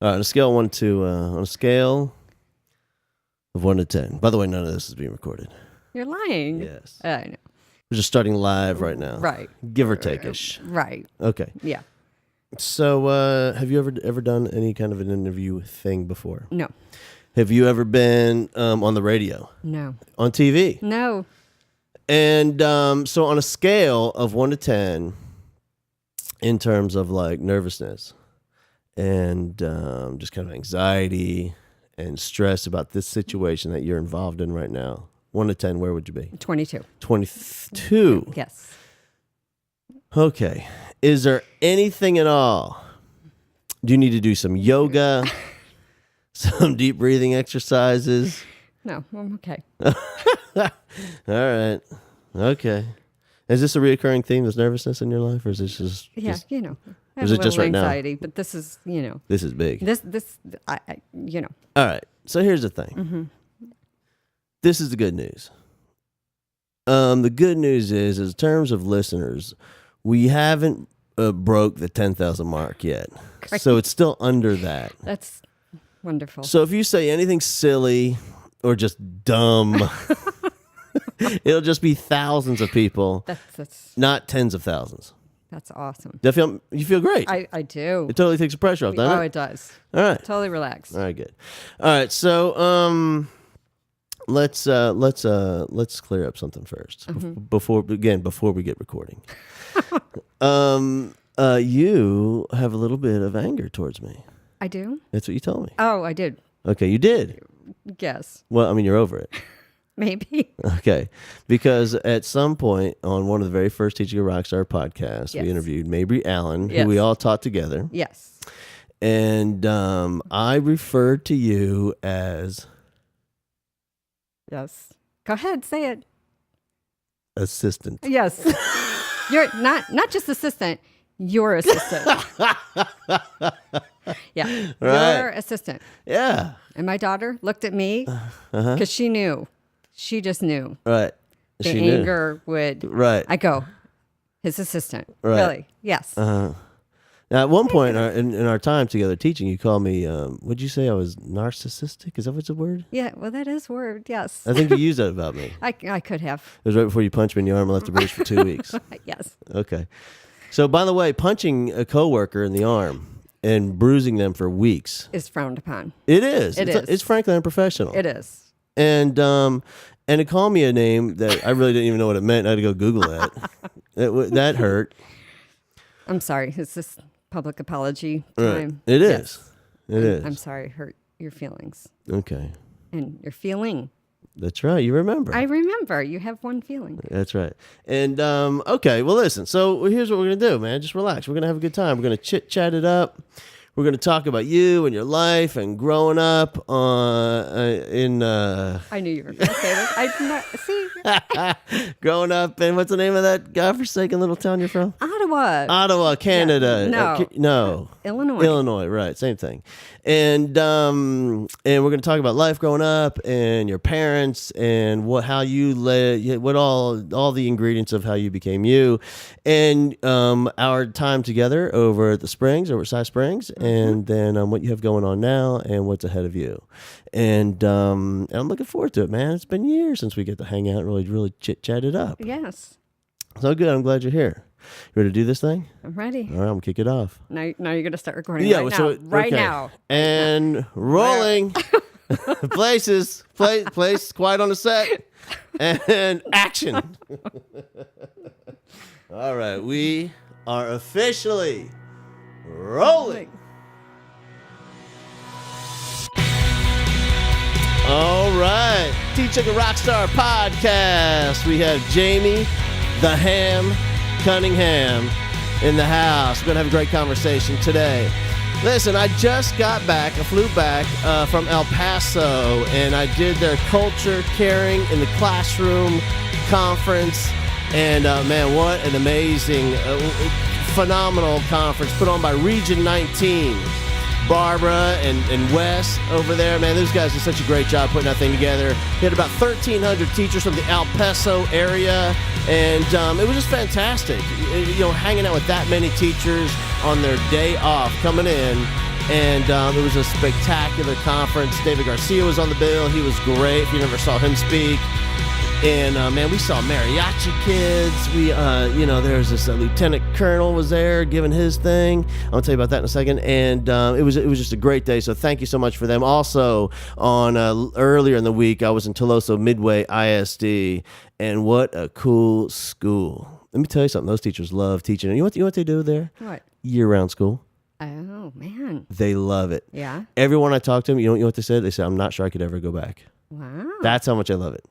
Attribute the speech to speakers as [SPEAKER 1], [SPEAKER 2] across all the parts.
[SPEAKER 1] All right, on a scale of 1 to 10. By the way, none of this is being recorded.
[SPEAKER 2] You're lying.
[SPEAKER 1] Yes.
[SPEAKER 2] I know.
[SPEAKER 1] We're just starting live right now.
[SPEAKER 2] Right.
[SPEAKER 1] Give or take-ish.
[SPEAKER 2] Right.
[SPEAKER 1] Okay.
[SPEAKER 2] Yeah.
[SPEAKER 1] So, have you ever done any kind of an interview thing before?
[SPEAKER 2] No.
[SPEAKER 1] Have you ever been on the radio?
[SPEAKER 2] No.
[SPEAKER 1] On TV?
[SPEAKER 2] No.
[SPEAKER 1] And so on a scale of 1 to 10, in terms of like nervousness and just kind of anxiety and stress about this situation that you're involved in right now, 1 to 10, where would you be?
[SPEAKER 2] 22.
[SPEAKER 1] 22?
[SPEAKER 2] Yes.
[SPEAKER 1] Okay. Is there anything at all? Do you need to do some yoga, some deep breathing exercises?
[SPEAKER 2] No, I'm okay.
[SPEAKER 1] All right. Okay. Is this a reoccurring theme, this nervousness in your life, or is this just...
[SPEAKER 2] Yeah,
[SPEAKER 1] just,
[SPEAKER 2] I have
[SPEAKER 1] is it
[SPEAKER 2] a
[SPEAKER 1] just
[SPEAKER 2] little
[SPEAKER 1] right now?
[SPEAKER 2] anxiety, but this is,
[SPEAKER 1] This is big.
[SPEAKER 2] All
[SPEAKER 1] right. So here's the thing.
[SPEAKER 2] Mm-hmm.
[SPEAKER 1] This is the good news. The good news is, in terms of listeners, we haven't broke the 10,000 mark yet.
[SPEAKER 2] Great.
[SPEAKER 1] So it's still under that.
[SPEAKER 2] That's wonderful.
[SPEAKER 1] So if you say anything silly or just dumb... It'll just be thousands of people,
[SPEAKER 2] That's
[SPEAKER 1] not tens of thousands.
[SPEAKER 2] That's awesome.
[SPEAKER 1] You feel great.
[SPEAKER 2] I do.
[SPEAKER 1] It totally takes the pressure off, doesn't it?
[SPEAKER 2] Oh, it does.
[SPEAKER 1] All right.
[SPEAKER 2] Totally relaxed.
[SPEAKER 1] All right, good. All right, so let's clear up something first before we get recording. You have a little bit of anger towards me.
[SPEAKER 2] I do?
[SPEAKER 1] That's what you told me.
[SPEAKER 2] Oh, I did.
[SPEAKER 1] Okay, you did.
[SPEAKER 2] Yes.
[SPEAKER 1] Well, I mean, you're over it.
[SPEAKER 2] Maybe.
[SPEAKER 1] Okay. Because at some point on one of the very first Teaching a Rockstar podcasts,
[SPEAKER 2] Yes.
[SPEAKER 1] we interviewed Mabry Allen,
[SPEAKER 2] Yes.
[SPEAKER 1] who we all taught together.
[SPEAKER 2] Yes.
[SPEAKER 1] And I referred to you as...
[SPEAKER 2] Yes. Go ahead, say it.
[SPEAKER 1] assistant.
[SPEAKER 2] Yes. You're not just assistant, your assistant. Yeah.
[SPEAKER 1] Right.
[SPEAKER 2] Your assistant.
[SPEAKER 1] Yeah.
[SPEAKER 2] And my daughter looked at me because she knew. She just knew.
[SPEAKER 1] Right.
[SPEAKER 2] The
[SPEAKER 1] She knew.
[SPEAKER 2] anger would.
[SPEAKER 1] Right.
[SPEAKER 2] I go, his assistant.
[SPEAKER 1] Right.
[SPEAKER 2] Really? Yes.
[SPEAKER 1] Now, at one point in our time together teaching, you called me, would you say I was narcissistic? Is that what's the word?
[SPEAKER 2] Yeah, well, that is word, yes.
[SPEAKER 1] I think you used that about me.
[SPEAKER 2] I could have.
[SPEAKER 1] It was right before you punched me in the arm and left the bruise for 2 weeks.
[SPEAKER 2] Yes.
[SPEAKER 1] Okay. So, by the way, punching a coworker in the arm and bruising them for weeks.
[SPEAKER 2] Is frowned upon.
[SPEAKER 1] It is.
[SPEAKER 2] It is.
[SPEAKER 1] It's frankly unprofessional.
[SPEAKER 2] It is.
[SPEAKER 1] And it called me a name that I really didn't even know what it meant. I had to go Google that. That hurt.
[SPEAKER 2] I'm sorry. Is this public apology
[SPEAKER 1] Right.
[SPEAKER 2] time?
[SPEAKER 1] It is.
[SPEAKER 2] Yes.
[SPEAKER 1] It is.
[SPEAKER 2] I'm sorry. Hurt your feelings.
[SPEAKER 1] Okay.
[SPEAKER 2] And your feeling.
[SPEAKER 1] That's right. You remember.
[SPEAKER 2] I remember. You have one feeling.
[SPEAKER 1] That's right. And, okay. Well, listen. So here's what we're going to do, man. Just relax. We're going to have a good time. We're going to chit-chat it up. We're going to talk about you and your life and growing up in...
[SPEAKER 2] I knew you were going to say this. I did not see.
[SPEAKER 1] growing up in, what's the name of that godforsaken little town you're from? Ottawa, Canada.
[SPEAKER 2] No.
[SPEAKER 1] Illinois, right. Same thing. And we're going to talk about life growing up and your parents and how you what all the ingredients of how you became you, and our time together over at the Springs, over at Cy Springs, and then what you have going on now and what's ahead of you. And I'm looking forward to it, man. It's been years since we get to hang out and really chit-chat it up.
[SPEAKER 2] Yes.
[SPEAKER 1] So good. I'm glad you're here. You ready to do this thing?
[SPEAKER 2] I'm ready.
[SPEAKER 1] All right, I'm going to kick it off.
[SPEAKER 2] Now you're going to start recording right now.
[SPEAKER 1] And rolling. Place, quiet on the set. And action. All right, we are officially rolling. All right, Teaching a Rockstar podcast. We have Jaime the Ham Cunningham in the house. We're going to have a great conversation today. Listen, I just got back. I flew back from El Paso, and I did their Culture Caring in the Classroom conference. And, man, what an amazing, phenomenal conference put on by Region 19. Barbara and Wes over there, man, those guys did such a great job putting that thing together. We had about 1,300 teachers from the El Paso area, and it was just fantastic. You know, hanging out with that many teachers on their day off, coming in And it was a spectacular conference. David Garcia was on the bill. He was great. If you never saw him speak. And, man, we saw mariachi kids. There's this lieutenant colonel was there giving his thing. I'll tell you about that in a second. And it was just a great day. So thank you so much for them. Also, on earlier in the week, I was in Toloso Midway ISD. And what a cool school. Let me tell you something. Those teachers love teaching. And you know what they do there?
[SPEAKER 2] What?
[SPEAKER 1] Year-round school.
[SPEAKER 2] Oh, man.
[SPEAKER 1] They love it.
[SPEAKER 2] Yeah.
[SPEAKER 1] Everyone I talked to them, you know what they said? They said, I'm not sure I could ever go back.
[SPEAKER 2] Wow.
[SPEAKER 1] That's how much I love it.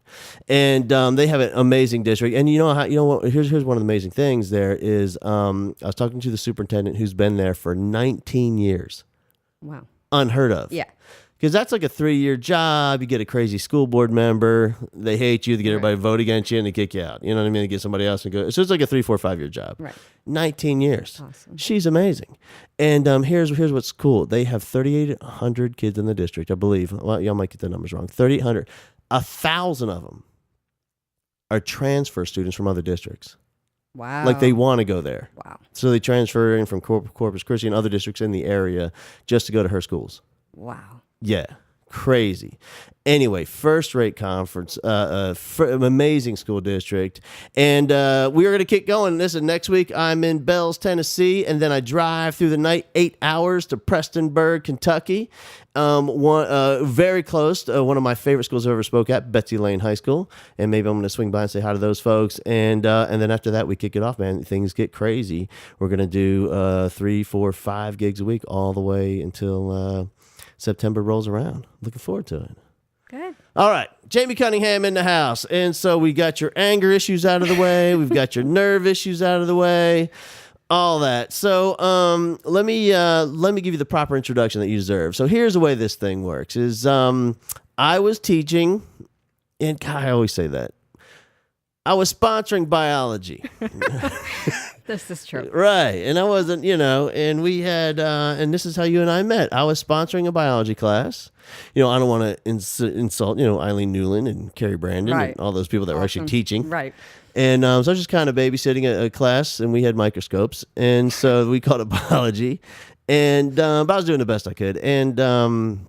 [SPEAKER 1] And they have an amazing district. And here's one of the amazing things there is I was talking to the superintendent who's been there for 19 years.
[SPEAKER 2] Wow.
[SPEAKER 1] Unheard of.
[SPEAKER 2] Yeah.
[SPEAKER 1] Because that's like a 3-year job. You get a crazy school board member. They hate you. They get everybody to vote against you and they kick you out. You know what I mean? They get somebody else and go. So it's like a 3, 4, 5-year job.
[SPEAKER 2] Right.
[SPEAKER 1] 19 years.
[SPEAKER 2] Awesome.
[SPEAKER 1] She's amazing. And here's what's cool. They have 3,800 kids in the district, I believe. Well, y'all might get the numbers wrong. 3,800. 1,000 of them are transfer students from other districts.
[SPEAKER 2] Wow.
[SPEAKER 1] Like they want to go there.
[SPEAKER 2] Wow.
[SPEAKER 1] So they transfer in from Corpus Christi and other districts in the area just to go to her schools.
[SPEAKER 2] Wow.
[SPEAKER 1] Yeah. Crazy. Anyway, first-rate conference, amazing school district. And we are going to keep going. Listen, next week I'm in Bells, Tennessee, and then I drive through the night 8 hours to Prestonburg, Kentucky. Very close to one of my favorite schools I ever spoke at, Betsy Lane High School. And maybe I'm going to swing by and say hi to those folks. And then after that, we kick it off, man. Things get crazy. We're going to do 3, 4, 5 gigs a week all the way until September rolls around. Looking forward to it.
[SPEAKER 2] Good.
[SPEAKER 1] All right. Jaime Cunningham in the house. And so we got your anger issues out of the way. We've got your nerve issues out of the way. All that. So let me give you the proper introduction that you deserve. So here's the way this thing works is I was teaching, and God, I always say that. I was sponsoring biology.
[SPEAKER 2] This is true.
[SPEAKER 1] Right. And I wasn't, and we had, and this is how you and I met. I was sponsoring a biology class. I don't want to insult, Eileen Newland and Carrie Brandon and all those people that were actually teaching.
[SPEAKER 2] Right.
[SPEAKER 1] And so I was just kind of babysitting a class, and we had microscopes. And so we called it biology. And but I was doing the best I could. And I'm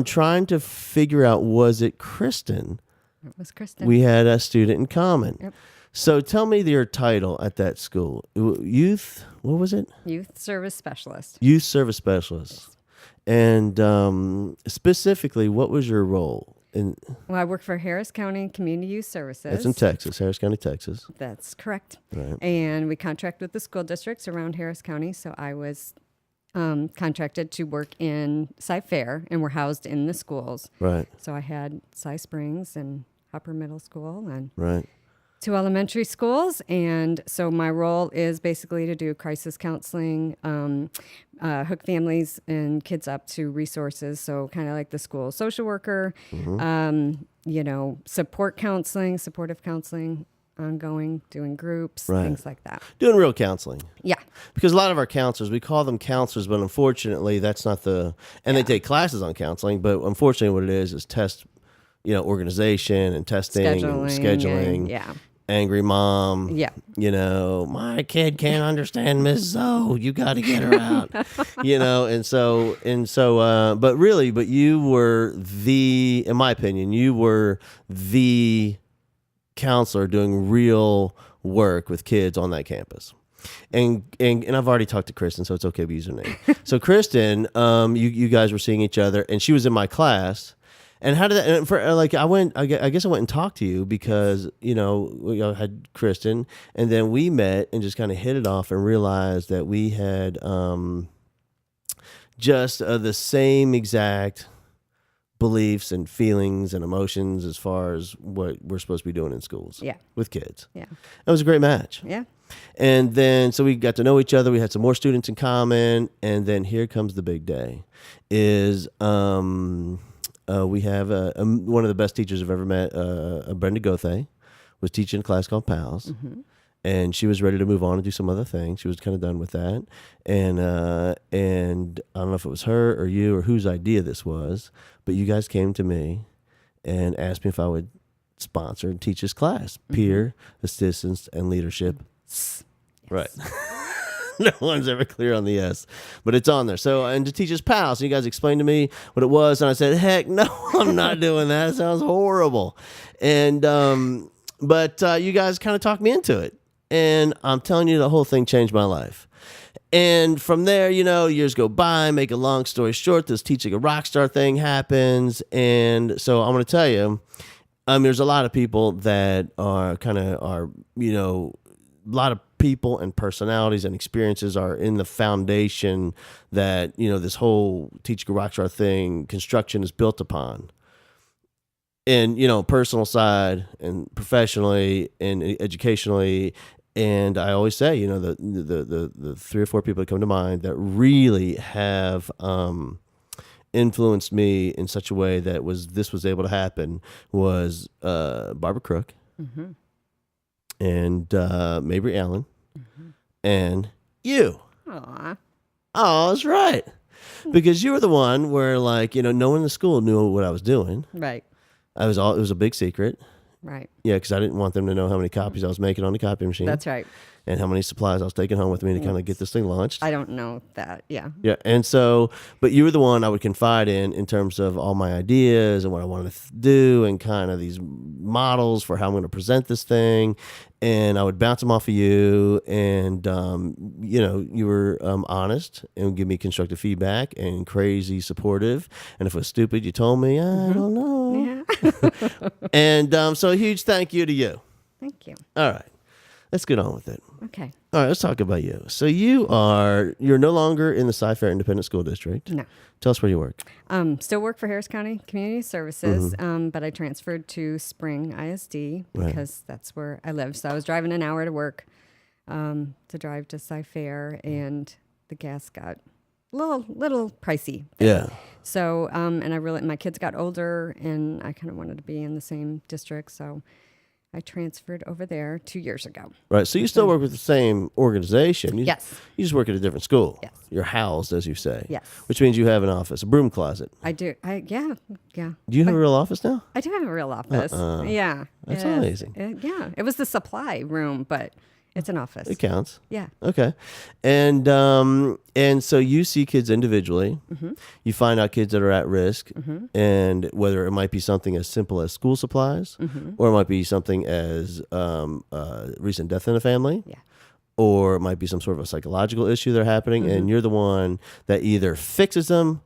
[SPEAKER 1] trying to figure out, was it Kristen?
[SPEAKER 2] It was Kristen.
[SPEAKER 1] We had a student in common.
[SPEAKER 2] Yep.
[SPEAKER 1] So tell me your title at that school. Youth, what was it?
[SPEAKER 2] Youth Service Specialist.
[SPEAKER 1] Youth Service Specialist.
[SPEAKER 2] Yes.
[SPEAKER 1] And specifically, what was your role?
[SPEAKER 2] Well, I work for Harris County Community Youth Services.
[SPEAKER 1] That's in Texas, Harris County, Texas.
[SPEAKER 2] That's correct.
[SPEAKER 1] Right.
[SPEAKER 2] And we contract with the school districts around Harris County. So I was contracted to work in Cy Fair, and we're housed in the schools.
[SPEAKER 1] Right.
[SPEAKER 2] So I had Cy Springs and Upper Middle School and
[SPEAKER 1] Right.
[SPEAKER 2] 2 elementary schools. And so my role is basically to do crisis counseling, hook families and kids up to resources. So kind of like the school social worker, support counseling, supportive counseling, ongoing, doing groups, things like that.
[SPEAKER 1] Doing real counseling.
[SPEAKER 2] Yeah.
[SPEAKER 1] Because a lot of our counselors, we call them counselors, but unfortunately that's not they take classes on counseling, but unfortunately what it is test, organization and testing and scheduling.
[SPEAKER 2] And,
[SPEAKER 1] Angry mom.
[SPEAKER 2] Yeah.
[SPEAKER 1] My kid can't understand Miss Zoe. You got to get her out. but you were in my opinion, you were the counselor doing real work with kids on that campus. And I've already talked to Kristen, so it's okay to use her name. So Kristen, you guys were seeing each other, and she was in my class. And how did that? And I guess I went and talked to you because we had Kristen, and then we met and just kind of hit it off and realized that we had just the same exact beliefs and feelings and emotions as far as what we're supposed to be doing in schools. With kids. Yeah, it was a great match.
[SPEAKER 2] Yeah.
[SPEAKER 1] And then so we got to know each other. We had some more students in common, and then here comes the big day. We have one of the best teachers I've ever met, Brenda Gothay, was teaching a class called PALS, and she was ready to move on and do some other things. She was kind of done with that, and I don't know if it was her or you or whose idea this was, but you guys came to me and asked me if I would sponsor and teach this class, peer assistance and leadership.
[SPEAKER 2] Yes.
[SPEAKER 1] Right. No one's ever clear on the S, but it's on there. So, and to teach us PAL, so you guys explained to me what it was, and I said, heck no, I'm not doing that. It sounds horrible. And, but you guys kind of talked me into it. And I'm telling you, the whole thing changed my life. And from there, years go by, make a long story short, this teaching a rock star thing happens. And so I'm going to tell you, there's a lot of people that are a lot of people and personalities and experiences are in the foundation that, this whole teaching a rock star thing construction is built upon. And, personal side and professionally and educationally. And I always say, the 3 or 4 people that come to mind that really have influenced me in such a way that this was able to happen was Barbara Crook and Mabry Allen and you.
[SPEAKER 2] Aw.
[SPEAKER 1] Oh, that's right. Because you were the one where, no one in the school knew what I was doing.
[SPEAKER 2] Right.
[SPEAKER 1] It was a big secret.
[SPEAKER 2] Right.
[SPEAKER 1] Yeah, because I didn't want them to know how many copies I was making on the copy machine.
[SPEAKER 2] That's right.
[SPEAKER 1] And how many supplies I was taking home with me to kind of get this thing launched.
[SPEAKER 2] I don't know that. Yeah.
[SPEAKER 1] Yeah. And so, but you were the one I would confide in terms of all my ideas and what I wanted to do and kind of these models for how I'm going to present this thing. And I would bounce them off of you. And, you were honest and would give me constructive feedback and crazy supportive. And if it was stupid, you told me, I don't know.
[SPEAKER 2] Yeah.
[SPEAKER 1] And so a huge thank you to you.
[SPEAKER 2] Thank you.
[SPEAKER 1] All right. Let's get on with it.
[SPEAKER 2] Okay.
[SPEAKER 1] All right, let's talk about you. So you're no longer in the Cy-Fair Independent School District.
[SPEAKER 2] No.
[SPEAKER 1] Tell us where you work.
[SPEAKER 2] Still work for Harris County Community Services, but I transferred to Spring ISD because that's where I live. So I was driving an hour to work to drive to Cy-Fair, and the gas got a little pricey.
[SPEAKER 1] Yeah.
[SPEAKER 2] So, and my kids got older, and I kind of wanted to be in the same district, so I transferred over there 2 years ago.
[SPEAKER 1] Right. So you still work with the same organization.
[SPEAKER 2] Yes.
[SPEAKER 1] You just work at a different school.
[SPEAKER 2] Yes.
[SPEAKER 1] You're housed, as you say.
[SPEAKER 2] Yes.
[SPEAKER 1] Which means you have an office, a broom closet.
[SPEAKER 2] I do. Yeah.
[SPEAKER 1] Do you have a real office now?
[SPEAKER 2] I do have a real office. Yeah.
[SPEAKER 1] That's
[SPEAKER 2] It is.
[SPEAKER 1] amazing.
[SPEAKER 2] Yeah. It was the supply room, but it's an office.
[SPEAKER 1] It counts.
[SPEAKER 2] Yeah.
[SPEAKER 1] Okay. And so you see kids individually. You find out kids that are at risk, and whether it might be something as simple as school supplies, or it might be something as recent death in the family.
[SPEAKER 2] Yeah.
[SPEAKER 1] Or it might be some sort of a psychological issue that's happening, and you're the one that either fixes them,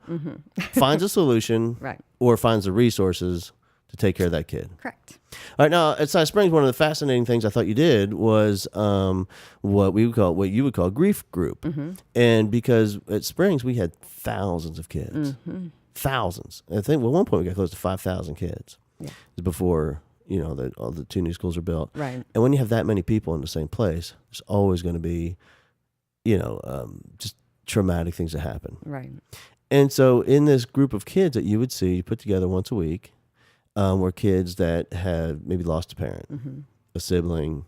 [SPEAKER 1] finds a solution,
[SPEAKER 2] Right.
[SPEAKER 1] or finds the resources to take care of that kid.
[SPEAKER 2] Correct.
[SPEAKER 1] All right, now at Cy Springs, one of the fascinating things I thought you did was what you would call grief group, and because at Springs we had thousands of kids, thousands. I think at one point we got close to 5,000 kids.
[SPEAKER 2] Yeah.
[SPEAKER 1] Before all the 2 new schools were built.
[SPEAKER 2] Right.
[SPEAKER 1] And when you have that many people in the same place, there's always going to be, just traumatic things that happen.
[SPEAKER 2] Right.
[SPEAKER 1] And so in this group of kids that you would see put together once a week, were kids that had maybe lost a parent, a sibling.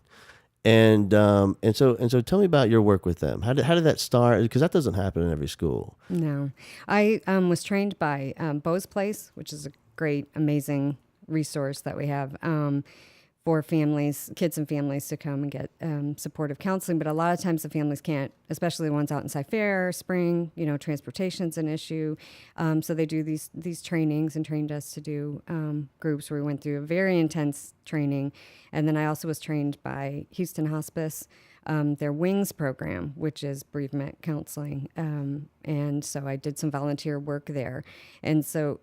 [SPEAKER 1] And so tell me about your work with them. How did that start? Because that doesn't happen in every school.
[SPEAKER 2] No. I was trained by Bo's Place, which is a great, amazing resource that we have for families, kids and families to come and get supportive counseling. But a lot of times the families can't, especially the ones out in Cy-Fair, Spring, transportation's an issue. So they do these trainings and trained us to do groups where we went through a very intense training. And then I also was trained by Houston Hospice, their WINGS program, which is bereavement counseling. And so I did some volunteer work there. And so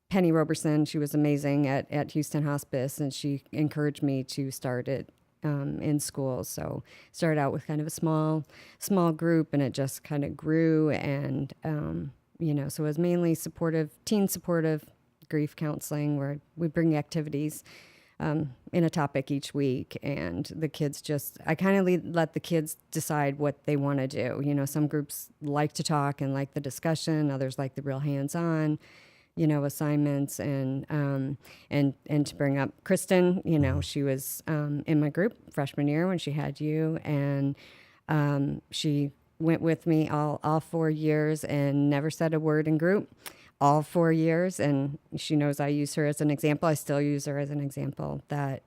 [SPEAKER 2] Penny Roberson, she was amazing at Houston Hospice, and she encouraged me to start it in schools. So started out with kind of a small group, and it just kind of grew. And so it was mainly teen supportive grief counseling, where we bring activities in a topic each week, and the kids I kind of let the kids decide what they want to do. Some groups like to talk and like the discussion, others like the real hands-on assignments, and to bring up Kristen, she was in my group freshman year when she had you, and she went with me all 4 years and never said a word in group all 4 years, and she knows I use her as an example. I still use her as an example that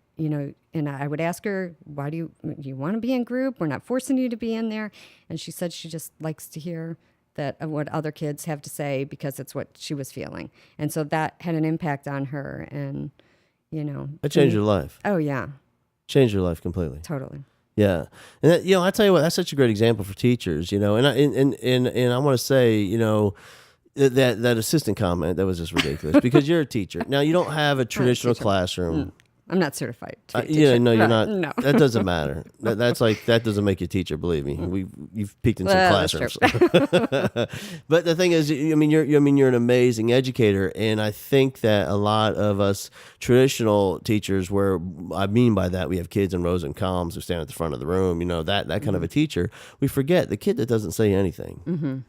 [SPEAKER 2] and I would ask her, why do you want to be in group? We're not forcing you to be in there. And she said she just likes to hear that of what other kids have to say because it's what she was feeling. And so that had an impact on her. And,
[SPEAKER 1] That changed your life.
[SPEAKER 2] Oh, yeah.
[SPEAKER 1] Changed your life completely.
[SPEAKER 2] Totally.
[SPEAKER 1] Yeah. And that, I tell you what, that's such a great example for teachers, and I want to say, that assistant comment, that was just ridiculous because you're a teacher. Now, you don't have a traditional classroom.
[SPEAKER 2] I'm not certified to be a teacher.
[SPEAKER 1] No, you're not.
[SPEAKER 2] No.
[SPEAKER 1] That doesn't matter. That doesn't make you a teacher, believe me. You've peeked in some classrooms. But the thing is, you're an amazing educator, and I think that a lot of us traditional teachers, where I mean by that, we have kids in rows and columns who stand at the front of the room, that kind of a teacher, we forget the kid that doesn't say anything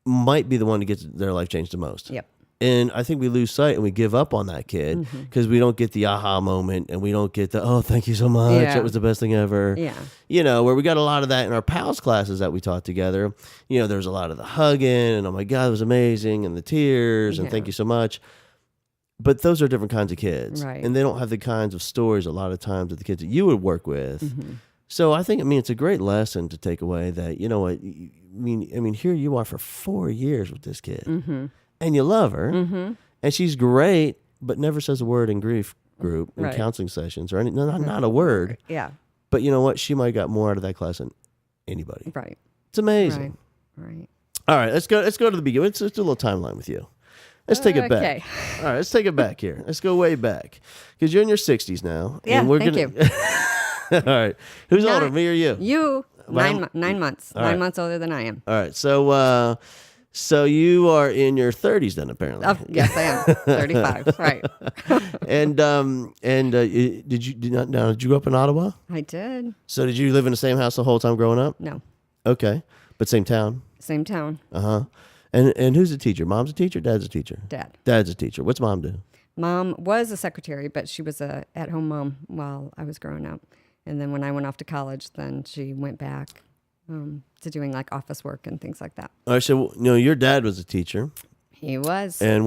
[SPEAKER 1] might be the one who gets their life changed the most.
[SPEAKER 2] Yep.
[SPEAKER 1] And I think we lose sight and we give up on that kid because we don't get the aha moment and we don't get the, oh, thank you so much.
[SPEAKER 2] Yeah.
[SPEAKER 1] That was the best thing ever.
[SPEAKER 2] Yeah.
[SPEAKER 1] Where we got a lot of that in our PALS classes that we taught together. There's a lot of the hugging and, oh my God, it was amazing, and the tears and thank you so much. But those are different kinds of kids.
[SPEAKER 2] Right.
[SPEAKER 1] And they don't have the kinds of stories a lot of times that the kids that you would work with. So I think, it's a great lesson to take away that, here you are for 4 years with this kid. And you love her, and she's great, but never says a word in grief group, in counseling sessions, or anything. Not a word.
[SPEAKER 2] Yeah.
[SPEAKER 1] But you know what? She might have got more out of that class than anybody.
[SPEAKER 2] Right.
[SPEAKER 1] It's amazing.
[SPEAKER 2] Right.
[SPEAKER 1] All right, let's go to the beginning. Let's do a little timeline with you. Let's take it back.
[SPEAKER 2] Okay.
[SPEAKER 1] All right, let's take it back here. Let's go way back because you're in your 60s now.
[SPEAKER 2] Yeah.
[SPEAKER 1] And we're
[SPEAKER 2] thank
[SPEAKER 1] gonna...
[SPEAKER 2] you.
[SPEAKER 1] All right. Who's older, me or you?
[SPEAKER 2] You.
[SPEAKER 1] Well,
[SPEAKER 2] 9 months.
[SPEAKER 1] All
[SPEAKER 2] 9
[SPEAKER 1] right.
[SPEAKER 2] months older than I am.
[SPEAKER 1] All right. So you are in your 30s then, apparently.
[SPEAKER 2] Oh, yes, I am. 35. Right.
[SPEAKER 1] And did you grow up in Ottawa?
[SPEAKER 2] I did.
[SPEAKER 1] So did you live in the same house the whole time growing up?
[SPEAKER 2] No.
[SPEAKER 1] Okay, but same town.
[SPEAKER 2] Same town.
[SPEAKER 1] And who's a teacher? Mom's a teacher. Dad's a teacher. Dad's a teacher. What's mom do?
[SPEAKER 2] Mom was a secretary, but she was a at-home mom while I was growing up. And then when I went off to college, then she went back to doing like office work and things like that.
[SPEAKER 1] All right, so your dad was a teacher.
[SPEAKER 2] He was.
[SPEAKER 1] And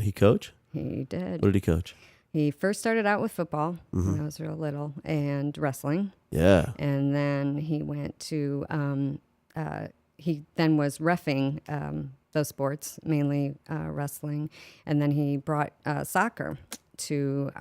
[SPEAKER 1] he coached?
[SPEAKER 2] He did.
[SPEAKER 1] What did he coach?
[SPEAKER 2] He first started out with football when I was real little and wrestling.
[SPEAKER 1] Yeah.
[SPEAKER 2] And then he went to he then was reffing those sports, mainly wrestling, and then he brought soccer to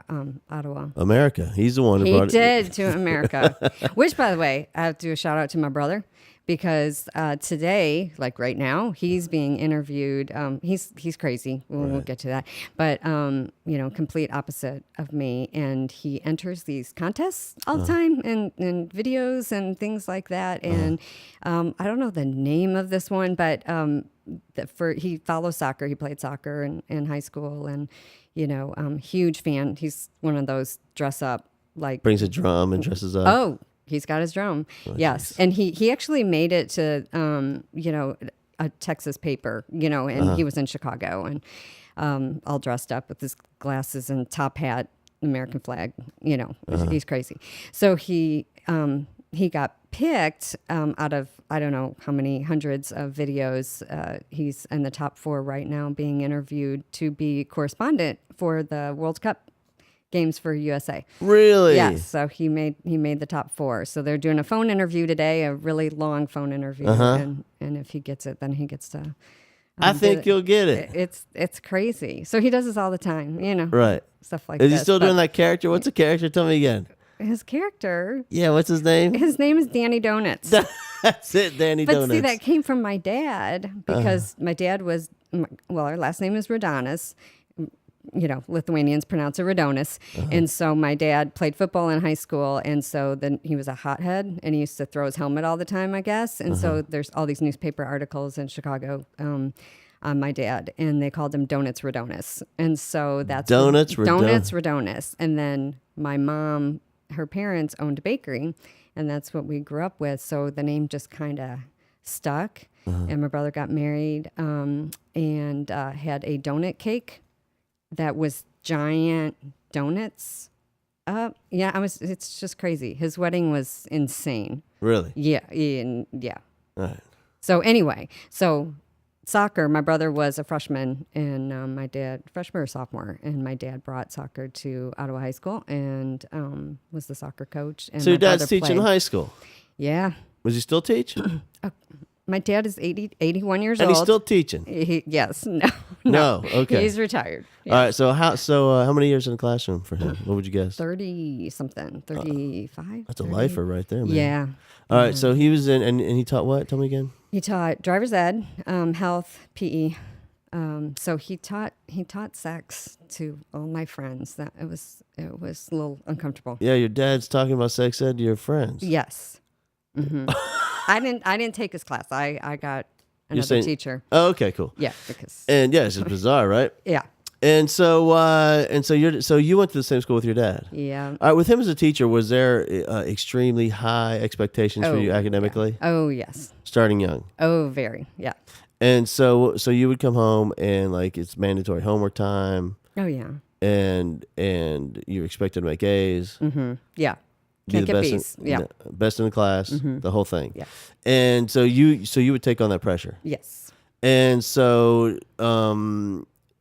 [SPEAKER 2] Ottawa.
[SPEAKER 1] America. He's the one who brought it.
[SPEAKER 2] He did to America. Which, by the way, I have to do a shout out to my brother because today, like right now, he's being interviewed. He's crazy. We'll get to that. But, complete opposite of me. And he enters these contests all the time and videos and things like that. And I don't know the name of this one, but he follows soccer. He played soccer in high school and, huge fan. He's one of those dress up, like
[SPEAKER 1] brings a drum and dresses up.
[SPEAKER 2] Oh, he's got his drum. Yes. Geez. And he actually made it to, a Texas paper, and he was in Chicago and all dressed up with his glasses and top hat, American flag, he's crazy. So he got picked out of, I don't know how many hundreds of videos. He's in the top 4 right now being interviewed to be correspondent for the World Cup games for USA.
[SPEAKER 1] Really?
[SPEAKER 2] Yes. So he made the top 4. So they're doing a phone interview today, a really long phone interview. And if he gets it, then he gets to...
[SPEAKER 1] I think you'll get it.
[SPEAKER 2] It's crazy. So he does this all the time,
[SPEAKER 1] Right.
[SPEAKER 2] Stuff like that.
[SPEAKER 1] Is he still doing that character? What's the character? Tell me again.
[SPEAKER 2] His character.
[SPEAKER 1] Yeah, what's his name?
[SPEAKER 2] His name is Danny Donuts.
[SPEAKER 1] That's it, Danny Donuts.
[SPEAKER 2] But see, that came from my dad because my dad was, our last name is Radonis. Lithuanians pronounce it Radonis. And so my dad played football in high school. And so then he was a hothead and he used to throw his helmet all the time, I guess. And so there's all these newspaper articles in Chicago on my dad, and they called him Donuts Radonis. And so that's
[SPEAKER 1] Donuts
[SPEAKER 2] Radonis. And then my mom, her parents owned a bakery, and that's what we grew up with. So the name just kind of stuck. And my brother got married and had a donut cake that was giant donuts. It's just crazy. His wedding was insane.
[SPEAKER 1] Really?
[SPEAKER 2] Yeah. Yeah.
[SPEAKER 1] All right.
[SPEAKER 2] So anyway, Soccer, my brother was a freshman, and my dad, freshman or sophomore, and my dad brought soccer to Ottawa High School and was the soccer coach. And
[SPEAKER 1] So your
[SPEAKER 2] my brother
[SPEAKER 1] dad's teaching
[SPEAKER 2] played.
[SPEAKER 1] high school.
[SPEAKER 2] Yeah.
[SPEAKER 1] Was he still teach?
[SPEAKER 2] My dad is 81 years
[SPEAKER 1] And
[SPEAKER 2] old.
[SPEAKER 1] he's still teaching?
[SPEAKER 2] Yes.
[SPEAKER 1] No.
[SPEAKER 2] No.
[SPEAKER 1] Okay.
[SPEAKER 2] He's retired. Yeah.
[SPEAKER 1] All right. So how many years in the classroom for him? What would you guess?
[SPEAKER 2] 30-something, 35.
[SPEAKER 1] That's a
[SPEAKER 2] 30.
[SPEAKER 1] lifer right there, man.
[SPEAKER 2] Yeah.
[SPEAKER 1] All right. So he was in, and he taught what? Tell me again.
[SPEAKER 2] He taught driver's ed, health, PE. So he taught sex to all my friends. That it was a little uncomfortable.
[SPEAKER 1] Yeah, your dad's talking about sex ed to your friends.
[SPEAKER 2] Yes. Mm-hmm. I didn't take his class. I got
[SPEAKER 1] You're
[SPEAKER 2] another
[SPEAKER 1] saying-
[SPEAKER 2] teacher.
[SPEAKER 1] Oh, okay, cool.
[SPEAKER 2] Yeah, because
[SPEAKER 1] And yeah, it's just bizarre, right?
[SPEAKER 2] yeah.
[SPEAKER 1] And so you went to the same school with your dad.
[SPEAKER 2] Yeah.
[SPEAKER 1] All right, with him as a teacher, was there extremely high expectations for you academically,
[SPEAKER 2] Yeah. Oh yes.
[SPEAKER 1] starting young?
[SPEAKER 2] Oh, very. Yeah.
[SPEAKER 1] And so you would come home and like it's mandatory homework time,
[SPEAKER 2] Oh yeah.
[SPEAKER 1] and you're expected to make A's,
[SPEAKER 2] Mm-hmm. Yeah.
[SPEAKER 1] be
[SPEAKER 2] Can't
[SPEAKER 1] the
[SPEAKER 2] get
[SPEAKER 1] best,
[SPEAKER 2] B's. Yeah.
[SPEAKER 1] best in the class, the whole thing.
[SPEAKER 2] Yeah.
[SPEAKER 1] And so you would take on that pressure.
[SPEAKER 2] Yes.
[SPEAKER 1] And so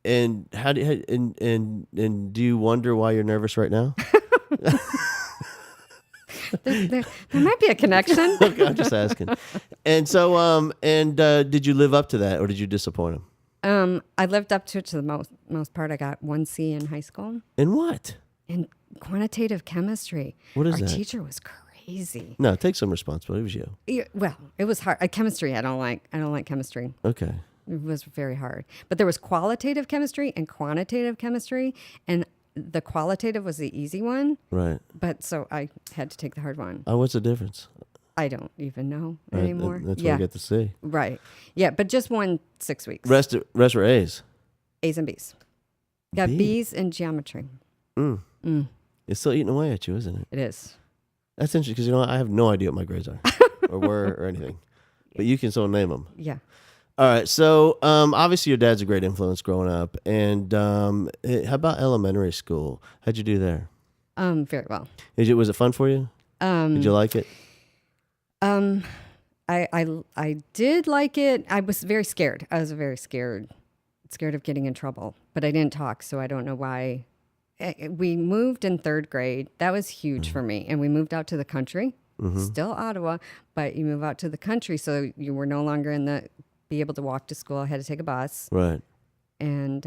[SPEAKER 1] and how do and do you wonder why you're nervous right now?
[SPEAKER 2] There might be a connection.
[SPEAKER 1] Okay, I'm just asking. And so did you live up to that or did you disappoint him?
[SPEAKER 2] I lived up to it to the most part. I got 1 C in high school
[SPEAKER 1] In what?
[SPEAKER 2] in quantitative chemistry.
[SPEAKER 1] What is
[SPEAKER 2] Our
[SPEAKER 1] that?
[SPEAKER 2] teacher was crazy.
[SPEAKER 1] No, take some responsibility. It was you.
[SPEAKER 2] Yeah, well, it was hard. Chemistry, I don't like chemistry.
[SPEAKER 1] Okay.
[SPEAKER 2] It was very hard. But there was qualitative chemistry and quantitative chemistry, and the qualitative was the easy one.
[SPEAKER 1] Right.
[SPEAKER 2] But so I had to take the hard one.
[SPEAKER 1] What's the difference?
[SPEAKER 2] I don't even know
[SPEAKER 1] Right,
[SPEAKER 2] anymore.
[SPEAKER 1] That's what
[SPEAKER 2] yeah,
[SPEAKER 1] I get to see.
[SPEAKER 2] right. Yeah, but just won 6 weeks.
[SPEAKER 1] Rest were A's.
[SPEAKER 2] A's and B's. Got
[SPEAKER 1] B?
[SPEAKER 2] B's in geometry.
[SPEAKER 1] It's still eating away at you, isn't it?
[SPEAKER 2] It is.
[SPEAKER 1] That's interesting because I have no idea what my grades are or were or anything. But you can still name them.
[SPEAKER 2] Yeah.
[SPEAKER 1] All right. So obviously your dad's a great influence growing up. And how about elementary school? How'd you do there?
[SPEAKER 2] Very well.
[SPEAKER 1] Was it fun for you? Did you like it?
[SPEAKER 2] I did like it. I was very scared. I was very scared of getting in trouble, but I didn't talk, so I don't know why. We moved in 3rd grade. That was huge for me. And we moved out to the country, still Ottawa, but you move out to the country, so you were no longer be able to walk to school. I had to take a bus.
[SPEAKER 1] Right.
[SPEAKER 2] And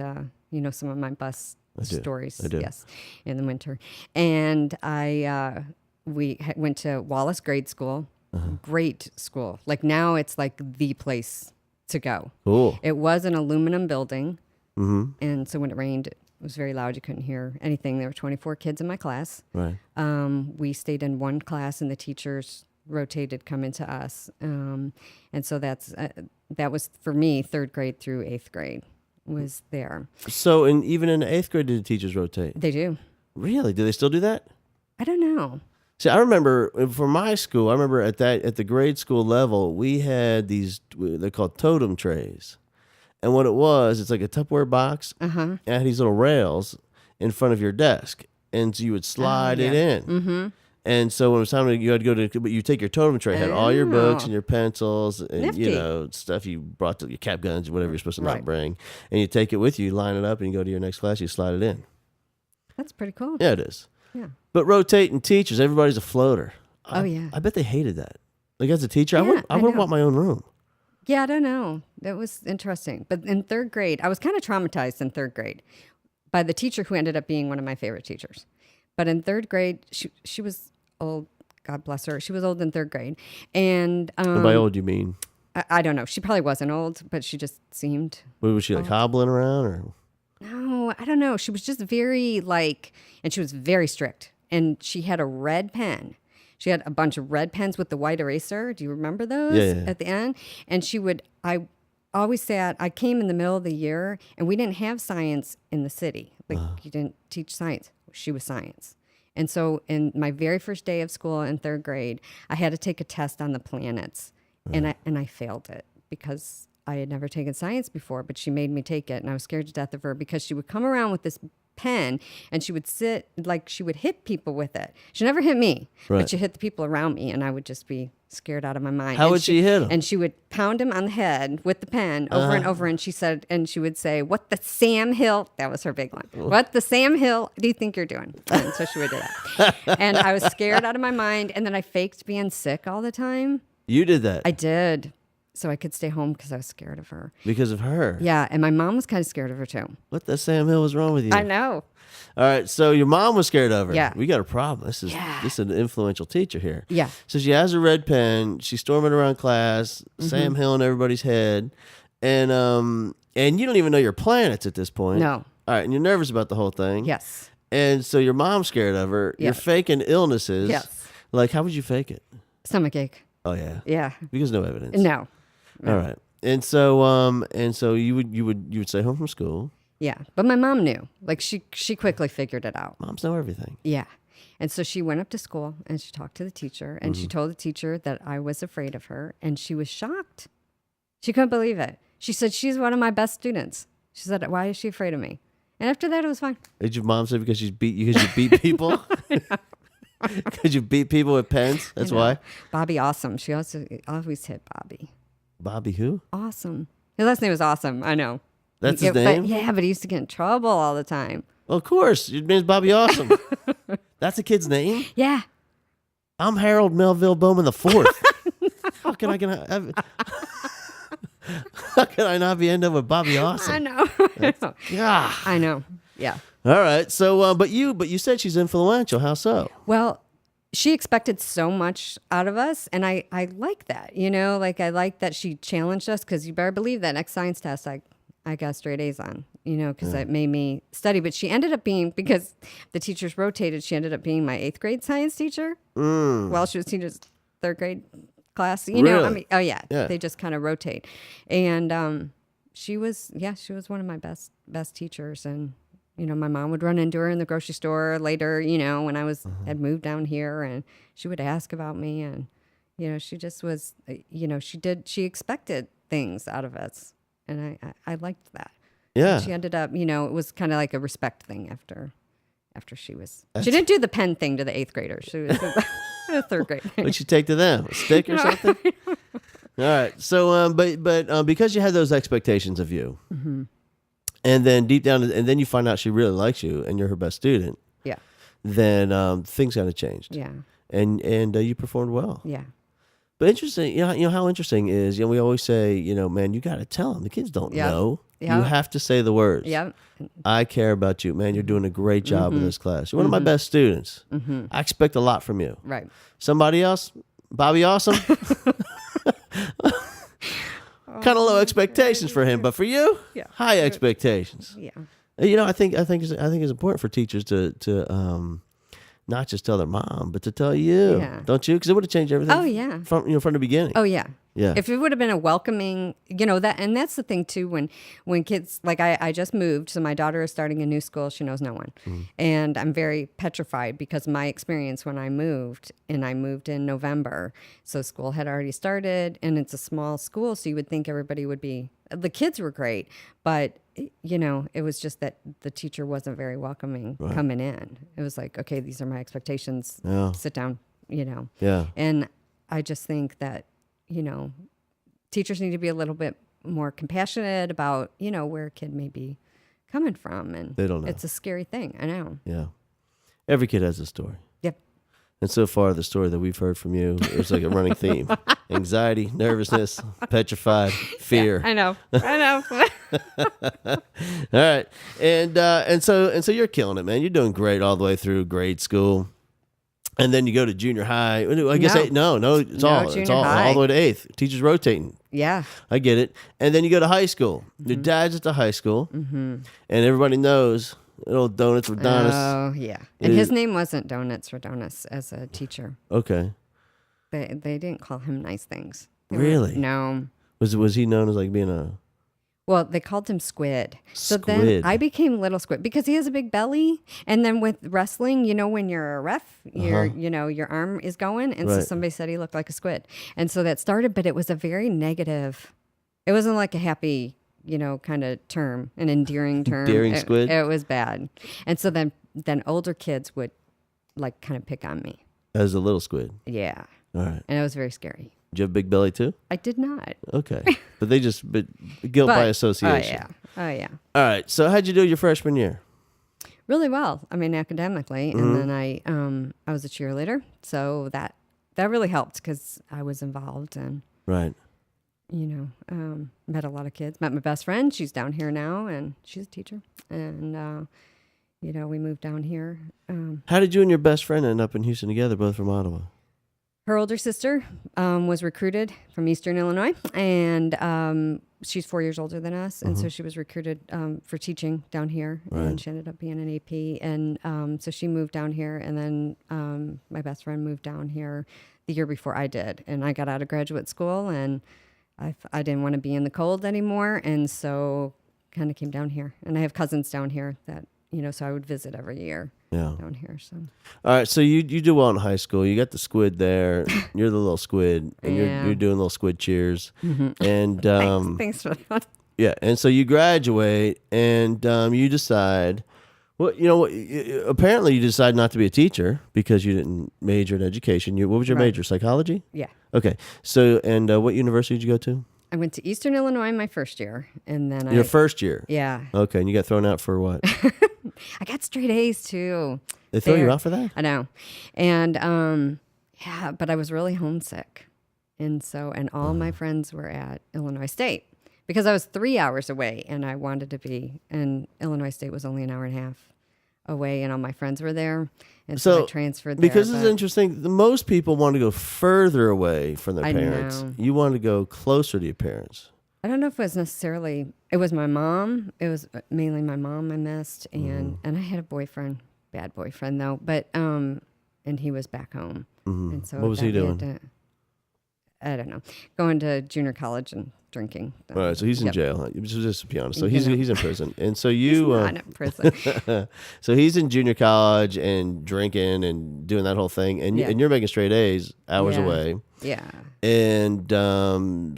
[SPEAKER 2] some of my bus stories.
[SPEAKER 1] I do.
[SPEAKER 2] Yes, in the winter. And we went to Wallace Grade School. Great school. Like now it's like the place to go.
[SPEAKER 1] Cool.
[SPEAKER 2] It was an aluminum building. And so when it rained, it was very loud. You couldn't hear anything. There were 24 kids in my class.
[SPEAKER 1] Right.
[SPEAKER 2] We stayed in one class and the teachers rotated, come into us. And so that was for me, 3rd grade through 8th grade was there.
[SPEAKER 1] So even in 8th grade, did the teachers rotate?
[SPEAKER 2] They do.
[SPEAKER 1] Really? Do they still do that?
[SPEAKER 2] I don't know.
[SPEAKER 1] See, I remember for my school, at the grade school level, we had these, they're called totem trays. And what it was, it's like a Tupperware box. And it had these little rails in front of your desk. And so you would slide it in. Mm-hmm. And so when it was time you had to go to, but you take your totem tray, it had all your books and your pencils and,
[SPEAKER 2] Nifty.
[SPEAKER 1] stuff you brought to your cap guns, whatever you're supposed to not
[SPEAKER 2] Right.
[SPEAKER 1] bring. And you take it with you, you line it up, and you go to your next class, you slide it in.
[SPEAKER 2] That's pretty cool.
[SPEAKER 1] Yeah, it is.
[SPEAKER 2] Yeah.
[SPEAKER 1] But rotating teachers, everybody's a floater.
[SPEAKER 2] Oh, yeah.
[SPEAKER 1] I bet they hated that. Like as a teacher, I
[SPEAKER 2] Yeah,
[SPEAKER 1] would
[SPEAKER 2] know.
[SPEAKER 1] want my own room.
[SPEAKER 2] Yeah, I don't know. That was interesting. But in 3rd grade, I was kind of traumatized in 3rd grade by the teacher who ended up being one of my favorite teachers. But in 3rd grade, she was old. God bless her. She was old in 3rd grade. And
[SPEAKER 1] And by old, you mean?
[SPEAKER 2] I don't know. She probably wasn't old, but she just seemed.
[SPEAKER 1] What, was she like hobbling around or?
[SPEAKER 2] No, I don't know. She was just very and she was very strict. And she had a red pen. She had a bunch of red pens with the white eraser. Do you remember those?
[SPEAKER 1] Yeah.
[SPEAKER 2] At the end? And I came in the middle of the year and we didn't have science in the city. Like you didn't teach science. She was science. And so in my very first day of school in 3rd grade, I had to take a test on the planets. And I failed it because I had never taken science before, but she made me take it. And I was scared to death of her because she would come around with this pen and she would she would hit people with it. She never hit me,
[SPEAKER 1] Right.
[SPEAKER 2] but she hit the people around me and I would just be scared out of my mind.
[SPEAKER 1] How
[SPEAKER 2] And
[SPEAKER 1] would she hit him?
[SPEAKER 2] And she would pound him on the head with the pen over and over. And she would say, "What the Sam Hill?" That was her big one. "What the Sam Hill do you think you're doing?" And so she would do that. And I was scared out of my mind. And then I faked being sick all the time.
[SPEAKER 1] You did that?
[SPEAKER 2] I did. So I could stay home because I was scared of her.
[SPEAKER 1] Because of her?
[SPEAKER 2] Yeah, and my mom was kind of scared of her too.
[SPEAKER 1] What the Sam Hill was wrong with you?
[SPEAKER 2] I know.
[SPEAKER 1] All right, so your mom was scared of her.
[SPEAKER 2] Yeah.
[SPEAKER 1] We got a problem. This is an influential teacher here.
[SPEAKER 2] Yeah.
[SPEAKER 1] So she has a red pen. She's storming around class, Sam Hill in everybody's head. And you don't even know your planets at this point.
[SPEAKER 2] No.
[SPEAKER 1] All right, and you're nervous about the whole thing.
[SPEAKER 2] Yes.
[SPEAKER 1] And so your mom's scared of her.
[SPEAKER 2] Yeah.
[SPEAKER 1] You're faking illnesses.
[SPEAKER 2] Yes.
[SPEAKER 1] Like, how would you fake it?
[SPEAKER 2] Stomachache.
[SPEAKER 1] Oh, yeah.
[SPEAKER 2] Yeah.
[SPEAKER 1] Because no evidence.
[SPEAKER 2] No.
[SPEAKER 1] All right. And so you would stay home from school.
[SPEAKER 2] Yeah, but my mom knew. Like she quickly figured it out.
[SPEAKER 1] Moms know everything.
[SPEAKER 2] Yeah. And so she went up to school and she talked to the teacher and she told the teacher that I was afraid of her and she was shocked. She couldn't believe it. She said, "She's one of my best students." She said, "Why is she afraid of me?" And after that, it was fine.
[SPEAKER 1] Did your mom say because you beat people? Because you beat people with pens? That's why?
[SPEAKER 2] Bobby Awesome. She also always hit Bobby.
[SPEAKER 1] Bobby who?
[SPEAKER 2] Awesome. His last name was Awesome. I know.
[SPEAKER 1] That's his name?
[SPEAKER 2] But he used to get in trouble all the time.
[SPEAKER 1] Well, of course. Your name's Bobby Awesome. That's a kid's name?
[SPEAKER 2] Yeah.
[SPEAKER 1] I'm Harold Melville Bowman the Fourth. How can I not be end up with Bobby Awesome?
[SPEAKER 2] I know.
[SPEAKER 1] Yeah.
[SPEAKER 2] I know. Yeah.
[SPEAKER 1] All right. So, but you said she's influential. How so?
[SPEAKER 2] Well, she expected so much out of us, and I like that. Like I like that she challenged us because you better believe that next science test I got straight A's on. Because it made me study. But she ended up being, because the teachers rotated, she ended up being my 8th grade science teacher while she was teaching 3rd grade class.
[SPEAKER 1] Really?
[SPEAKER 2] Oh yeah, they just kind of rotate. And she was one of my best teachers. And my mom would run into her in the grocery store later. When I had moved down here, and she would ask about me, and she just was. She expected things out of us, and I liked that.
[SPEAKER 1] Yeah.
[SPEAKER 2] And she ended up, it was kind of like a respect thing after she didn't do the pen thing to the 8th graders. She was the 3rd grade.
[SPEAKER 1] What'd she take to them? A stick or something? All right. So, but because you had those expectations of you, and then deep down, and then you find out she really likes you, and you're her best student.
[SPEAKER 2] Yeah.
[SPEAKER 1] Then things kind of changed.
[SPEAKER 2] Yeah.
[SPEAKER 1] And you performed well.
[SPEAKER 2] Yeah.
[SPEAKER 1] But interesting, you know how interesting is, we always say, man, you got to tell them. The kids don't know.
[SPEAKER 2] Yep.
[SPEAKER 1] You have to say the words.
[SPEAKER 2] Yep.
[SPEAKER 1] I care about you, man. You're doing a great job in this class. You're one of my best students. I expect a lot from you.
[SPEAKER 2] Right.
[SPEAKER 1] Somebody else, Bobby Awesome. Kind of low expectations for him, but for you, high expectations.
[SPEAKER 2] Yeah.
[SPEAKER 1] I think it's important for teachers to not just tell their mom, but to tell you, don't you? Because it would have changed everything.
[SPEAKER 2] Oh yeah.
[SPEAKER 1] From the beginning.
[SPEAKER 2] Oh yeah.
[SPEAKER 1] Yeah.
[SPEAKER 2] If it would have been a welcoming, and that's the thing too, when kids, like I just moved, so my daughter is starting a new school, she knows no one. And I'm very petrified because my experience when I moved in November, so school had already started, and it's a small school, so you would think everybody would be, the kids were great, but it was just that the teacher wasn't very welcoming coming in. It was like, okay, these are my expectations, sit down,
[SPEAKER 1] Yeah.
[SPEAKER 2] And I just think that, teachers need to be a little bit more compassionate about, where a kid may be coming from. And
[SPEAKER 1] they don't know.
[SPEAKER 2] It's a scary thing. I know.
[SPEAKER 1] Yeah. Every kid has a story.
[SPEAKER 2] Yep.
[SPEAKER 1] And so far, the story that we've heard from you is like a running theme. Anxiety, nervousness, petrified, fear.
[SPEAKER 2] Yeah, I know.
[SPEAKER 1] All right. And so you're killing it, man. You're doing great all the way through grade school. And then you go to junior high. I guess it's all all the way to 8th. Teachers rotating.
[SPEAKER 2] Yeah.
[SPEAKER 1] I get it. And then you go to high school. Your dad's at the high school, and everybody knows little Donuts Rodonis.
[SPEAKER 2] Oh yeah. And his name wasn't Donuts Rodonis as a teacher.
[SPEAKER 1] Okay.
[SPEAKER 2] They didn't call him nice things.
[SPEAKER 1] Really?
[SPEAKER 2] No.
[SPEAKER 1] Was he known as like being a?
[SPEAKER 2] Well, they called him Squid. So
[SPEAKER 1] Squid.
[SPEAKER 2] then I became Little Squid because he has a big belly. And then with wrestling, when you're a ref, your arm is going. And so somebody said he looked like a squid. And so that started, but it was a very negative. It wasn't like a happy, kind of term, an endearing term.
[SPEAKER 1] Endearing squid?
[SPEAKER 2] It was bad. And so then older kids would like kind of pick on me.
[SPEAKER 1] As a little squid.
[SPEAKER 2] Yeah.
[SPEAKER 1] All right.
[SPEAKER 2] And it was very scary.
[SPEAKER 1] Did you have a big belly too?
[SPEAKER 2] I did not.
[SPEAKER 1] Okay. But guilt by association.
[SPEAKER 2] Oh, yeah.
[SPEAKER 1] All right. So how'd you do your freshman year?
[SPEAKER 2] Really well. I mean, academically. And then I was a cheerleader. So that really helped because I was involved and,
[SPEAKER 1] Right.
[SPEAKER 2] Met a lot of kids. Met my best friend. She's down here now and she's a teacher. And, we moved down here.
[SPEAKER 1] How did you and your best friend end up in Houston together, both from Ottawa?
[SPEAKER 2] Her older sister was recruited from Eastern Illinois, and she's 4 years older than us, and so she was recruited for teaching down here, and she ended up being an AP, and so she moved down here, and then my best friend moved down here the year before I did, and I got out of graduate school, and I didn't want to be in the cold anymore, and so kind of came down here, and I have cousins down here that, so I would visit every year.
[SPEAKER 1] Yeah.
[SPEAKER 2] Down here, so.
[SPEAKER 1] All right, so you do well in high school. You got the squid there. You're the little squid, and
[SPEAKER 2] Yeah.
[SPEAKER 1] you're doing little squid cheers. And
[SPEAKER 2] Thanks for that.
[SPEAKER 1] yeah, and so you graduate, and you decide. Well, apparently you decide not to be a teacher because you didn't major in education. What was your major? Psychology?
[SPEAKER 2] Yeah.
[SPEAKER 1] Okay. So, and what university did you go to?
[SPEAKER 2] I went to Eastern Illinois my first year, and then
[SPEAKER 1] Your first year?
[SPEAKER 2] Yeah.
[SPEAKER 1] Okay, and you got thrown out for what?
[SPEAKER 2] I got straight A's too.
[SPEAKER 1] They throw you out for that?
[SPEAKER 2] I know. And but I was really homesick. And all my friends were at Illinois State because I was 3 hours away and I wanted to be, and Illinois State was only an hour and a half away and all my friends were there. And so I transferred there.
[SPEAKER 1] Because it's interesting, most people want to go further away from their
[SPEAKER 2] I
[SPEAKER 1] parents.
[SPEAKER 2] know.
[SPEAKER 1] You want to go closer to your parents.
[SPEAKER 2] I don't know if it was necessarily, it was my mom. It was mainly my mom I missed. And I had a boyfriend, bad boyfriend though, but, and he was back home. And so
[SPEAKER 1] What was he doing?
[SPEAKER 2] I don't know, going to junior college and drinking.
[SPEAKER 1] All right, so he's in
[SPEAKER 2] Yep.
[SPEAKER 1] jail, huh? Just to be honest. So
[SPEAKER 2] You
[SPEAKER 1] he's
[SPEAKER 2] know.
[SPEAKER 1] in prison. And so
[SPEAKER 2] He's
[SPEAKER 1] you...
[SPEAKER 2] not in prison.
[SPEAKER 1] so he's in junior college and drinking and doing that whole thing. And,
[SPEAKER 2] Yeah.
[SPEAKER 1] and you're making straight A's hours
[SPEAKER 2] Yeah.
[SPEAKER 1] away.
[SPEAKER 2] Yeah.
[SPEAKER 1] And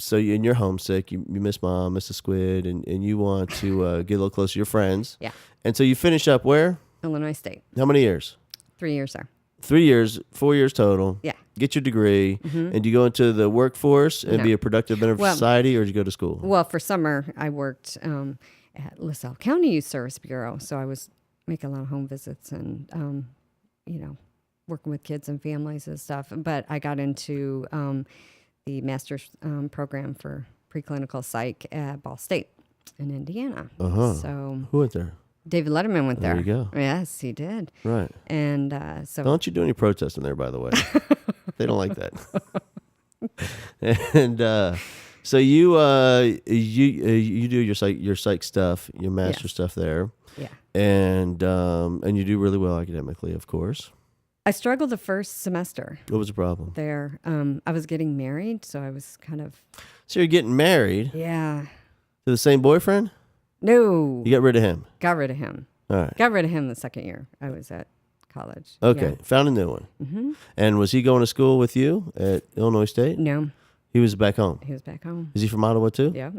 [SPEAKER 1] so you're homesick. You miss mom, miss the squid, and you want to get a little closer to your friends.
[SPEAKER 2] Yeah.
[SPEAKER 1] And so you finish up where?
[SPEAKER 2] Illinois State.
[SPEAKER 1] How many years?
[SPEAKER 2] 3 years there.
[SPEAKER 1] 3 years, 4 years total.
[SPEAKER 2] Yeah.
[SPEAKER 1] Get your degree. And do you go into the workforce and
[SPEAKER 2] No.
[SPEAKER 1] be a productive member of
[SPEAKER 2] Well-
[SPEAKER 1] society, or did you go to school?
[SPEAKER 2] Well, for summer, I worked at LaSalle County Youth Service Bureau. So I was making a lot of home visits and, working with kids and families and stuff. But I got into the master's program for preclinical psych at Ball State in Indiana. So
[SPEAKER 1] Who went there?
[SPEAKER 2] David Letterman went there.
[SPEAKER 1] There you go.
[SPEAKER 2] Yes, he did.
[SPEAKER 1] Right.
[SPEAKER 2] And so
[SPEAKER 1] Don't you do any protesting there, by the way. They don't like that. And so you do your psych stuff, your master
[SPEAKER 2] Yes.
[SPEAKER 1] stuff there,
[SPEAKER 2] yeah.
[SPEAKER 1] and you do really well academically, of course.
[SPEAKER 2] I struggled the first semester
[SPEAKER 1] What was the problem?
[SPEAKER 2] there. I was getting married, so I was kind of,
[SPEAKER 1] So you're getting married
[SPEAKER 2] yeah.
[SPEAKER 1] to the same boyfriend?
[SPEAKER 2] No,
[SPEAKER 1] You got rid of him.
[SPEAKER 2] got rid of him.
[SPEAKER 1] All right.
[SPEAKER 2] Got rid of him the second year I was at college.
[SPEAKER 1] Okay. Found a new one.
[SPEAKER 2] Mm-hmm.
[SPEAKER 1] And was he going to school with you at Illinois State?
[SPEAKER 2] No,
[SPEAKER 1] He was back home.
[SPEAKER 2] he was back home.
[SPEAKER 1] Is he from Ottawa too?
[SPEAKER 2] Yeah.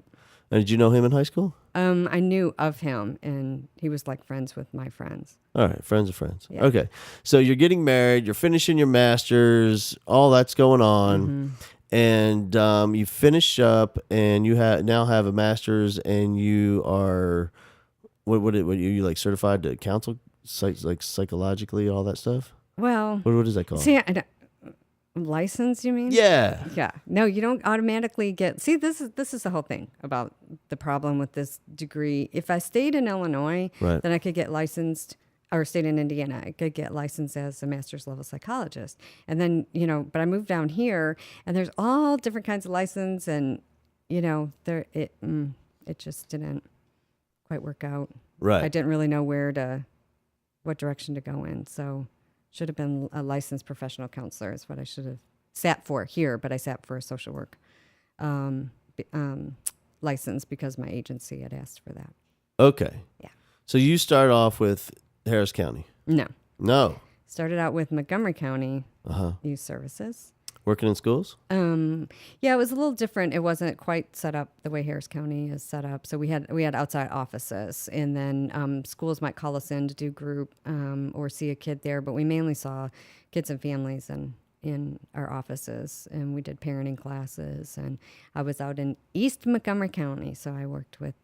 [SPEAKER 1] And did you know him in high school?
[SPEAKER 2] I knew of him, and he was like friends with my friends.
[SPEAKER 1] All right, friends of friends.
[SPEAKER 2] Yeah.
[SPEAKER 1] Okay, so you're getting married, you're finishing your master's, all that's going on, and you finish up, and you now have a master's, and you are what you like certified to counsel, like psychologically, all that stuff.
[SPEAKER 2] Well,
[SPEAKER 1] What is that called?
[SPEAKER 2] see, I don't, license, you mean?
[SPEAKER 1] Yeah.
[SPEAKER 2] Yeah. No, you don't automatically get. See, this is the whole thing about the problem with this degree. If I stayed in Illinois,
[SPEAKER 1] Right.
[SPEAKER 2] then I could get licensed, or stayed in Indiana, I could get licensed as a master's level psychologist. And then, but I moved down here, and there's all different kinds of license, and it just didn't quite work out.
[SPEAKER 1] Right.
[SPEAKER 2] I didn't really know what direction to go in. So should have been a licensed professional counselor is what I should have sat for here, but I sat for a social work license because my agency had asked for that.
[SPEAKER 1] Okay.
[SPEAKER 2] Yeah.
[SPEAKER 1] So you start off with Harris County.
[SPEAKER 2] No.
[SPEAKER 1] No.
[SPEAKER 2] Started out with Montgomery County
[SPEAKER 1] Uh-huh.
[SPEAKER 2] Youth Services.
[SPEAKER 1] Working in schools?
[SPEAKER 2] Yeah, it was a little different. It wasn't quite set up the way Harris County is set up. So we had outside offices, and then schools might call us in to do group or see a kid there. But we mainly saw kids and families and in our offices, and we did parenting classes. And I was out in East Montgomery County, so I worked with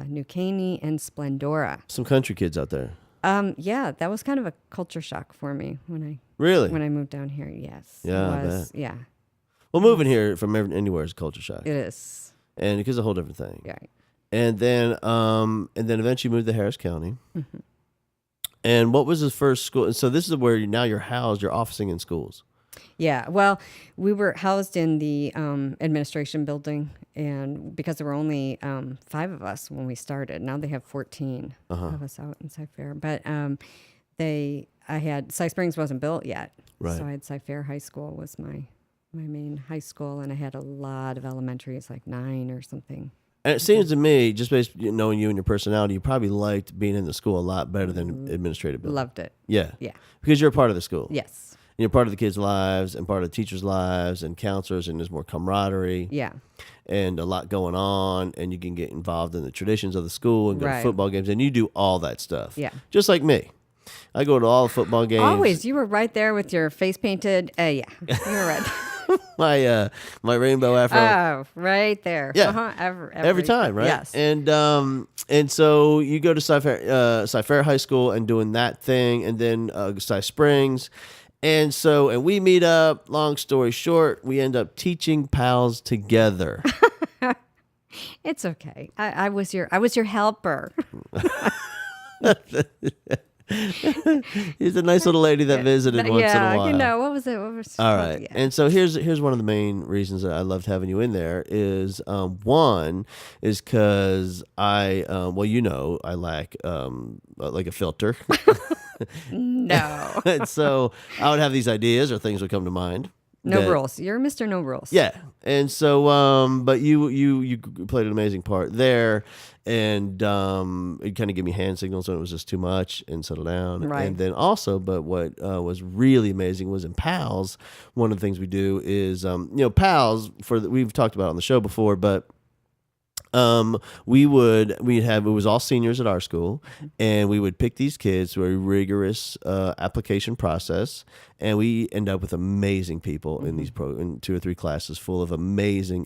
[SPEAKER 2] New Caney and Splendora.
[SPEAKER 1] Some country kids out there.
[SPEAKER 2] Yeah, that was kind of a culture shock for me when I moved down here. Yes,
[SPEAKER 1] Yeah,
[SPEAKER 2] it was. Yeah,
[SPEAKER 1] well, moving here from anywhere is a culture shock,
[SPEAKER 2] it is.
[SPEAKER 1] and it's a whole different thing.
[SPEAKER 2] Yeah.
[SPEAKER 1] And then eventually moved to Harris County.
[SPEAKER 2] Mm-hmm.
[SPEAKER 1] And what was his first school? And so this is where now you're housed. You're officing in schools.
[SPEAKER 2] Yeah, well, we were housed in the administration building, and because there were only 5 of us when we started, now they have 14 of us out in Cy-Fair. But Cy Springs wasn't built yet,
[SPEAKER 1] Right.
[SPEAKER 2] so I had Cy-Fair High School was my main high school, and I had a lot of elementary. It's like 9 or something.
[SPEAKER 1] And it seems to me, just based on knowing you and your personality, you probably liked being in the school a lot better than administrative building.
[SPEAKER 2] Loved it.
[SPEAKER 1] Yeah.
[SPEAKER 2] Yeah.
[SPEAKER 1] Because you're a part of the school.
[SPEAKER 2] Yes.
[SPEAKER 1] And you're part of the kids' lives and part of the teachers' lives and counselors, and there's more camaraderie.
[SPEAKER 2] Yeah.
[SPEAKER 1] And a lot going on, and you can get involved in the traditions of the school and go to
[SPEAKER 2] Right.
[SPEAKER 1] football games, and you do all that stuff.
[SPEAKER 2] Yeah.
[SPEAKER 1] Just like me. I go to all the football games.
[SPEAKER 2] Always. You were right there with your face painted. Yeah. You were right.
[SPEAKER 1] my rainbow afro.
[SPEAKER 2] Oh, right there.
[SPEAKER 1] Yeah. Every time, right?
[SPEAKER 2] Yes.
[SPEAKER 1] And so you go to Cy-Fair High School and doing that thing, and then Cy Springs. And we meet up. Long story short, we end up teaching pals together.
[SPEAKER 2] It's okay. I was your helper.
[SPEAKER 1] He's a nice little lady that visited once in a while.
[SPEAKER 2] What was it?
[SPEAKER 1] All right.
[SPEAKER 2] Yeah.
[SPEAKER 1] And so here's one of the main reasons that I loved having you in there is one is because I lack like a filter.
[SPEAKER 2] No.
[SPEAKER 1] And so I would have these ideas or things would come to mind.
[SPEAKER 2] No rules. You're Mr. No Rules.
[SPEAKER 1] Yeah. And so but you played an amazing part there, and it kind of gave me hand signals when it was just too much and settle down.
[SPEAKER 2] Right.
[SPEAKER 1] And then also, but what was really amazing was in PALS, one of the things we do is PALS we've talked about it on the show before, but it was all seniors at our school, and we would pick these kids through a rigorous application process, and we end up with amazing people in these in 2 or 3 classes full of amazing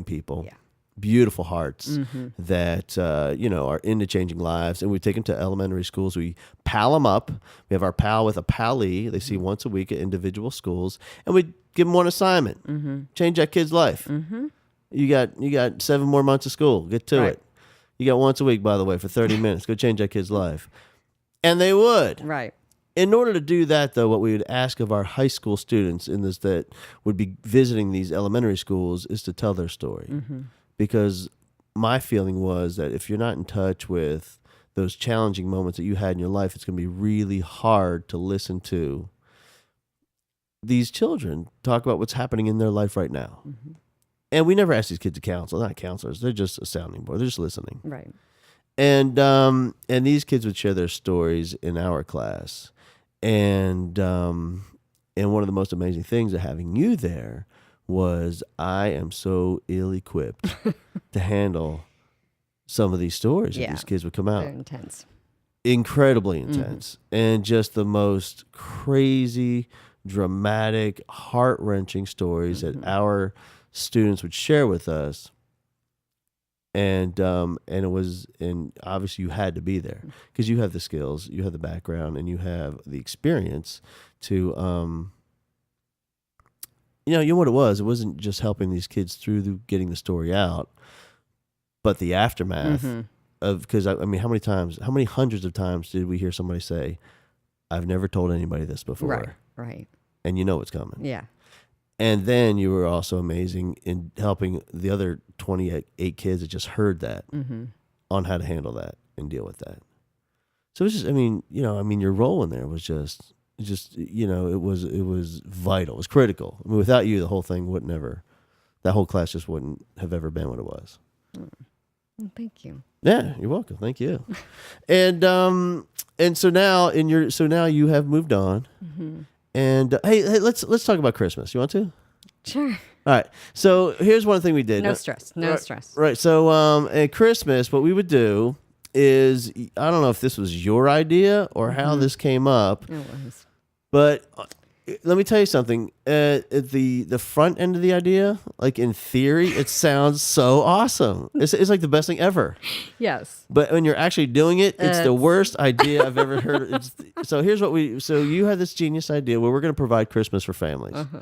[SPEAKER 1] people.
[SPEAKER 2] Yeah.
[SPEAKER 1] Beautiful hearts that are into changing lives, and we take them to elementary schools. We pal them up. We have our pal with a palee. They see once a week at individual schools, and we give them one assignment: change that kid's life. You got 7 more months of school. Get to it. You got once a week, by the way, for 30 minutes. Go change that kid's life. And they would.
[SPEAKER 2] Right.
[SPEAKER 1] In order to do that, though, what we would ask of our high school students that would be visiting these elementary schools is to tell their story. Because my feeling was that if you're not in touch with those challenging moments that you had in your life, it's going to be really hard to listen to these children talk about what's happening in their life right now. And we never ask these kids to counsel. They're not counselors. They're just a sounding board. They're just listening.
[SPEAKER 2] Right.
[SPEAKER 1] And these kids would share their stories in our class. And one of the most amazing things of having you there was I am so ill-equipped to handle some of these stories that these kids would come out.
[SPEAKER 2] They're intense.
[SPEAKER 1] Incredibly intense. And just the most crazy, dramatic, heart-wrenching stories that our students would share with us, and obviously you had to be there because you have the skills, you have the background, and you have the experience to you know what it wasn't just helping these kids through getting the story out, but the aftermath of, because I mean, how many hundreds of times did we hear somebody say, I've never told anybody this before,
[SPEAKER 2] right,
[SPEAKER 1] and you know what's coming.
[SPEAKER 2] Yeah.
[SPEAKER 1] And then you were also amazing in helping the other 28 kids that just heard that on how to handle that and deal with that. So it's just, your role in there was just, it was vital. It was critical. I mean, without you, the whole thing that whole class just wouldn't have ever been what it was.
[SPEAKER 2] Well, thank you.
[SPEAKER 1] Yeah, you're welcome. Thank you. And so now now you have moved on. And hey, let's talk about Christmas. You want to?
[SPEAKER 2] Sure.
[SPEAKER 1] All right. So here's one thing we did.
[SPEAKER 2] No stress. Stress.
[SPEAKER 1] Right. So at Christmas, what we would do is, I don't know if this was your idea or how this came up,
[SPEAKER 2] It was.
[SPEAKER 1] but let me tell you something. At the front end of the idea, like in theory, it sounds so awesome. It's like the best thing ever.
[SPEAKER 2] Yes.
[SPEAKER 1] But when you're actually doing it, it's the worst idea I've ever heard. So here's what so you had this genius idea where we're going to provide Christmas for families.
[SPEAKER 2] Uh-huh.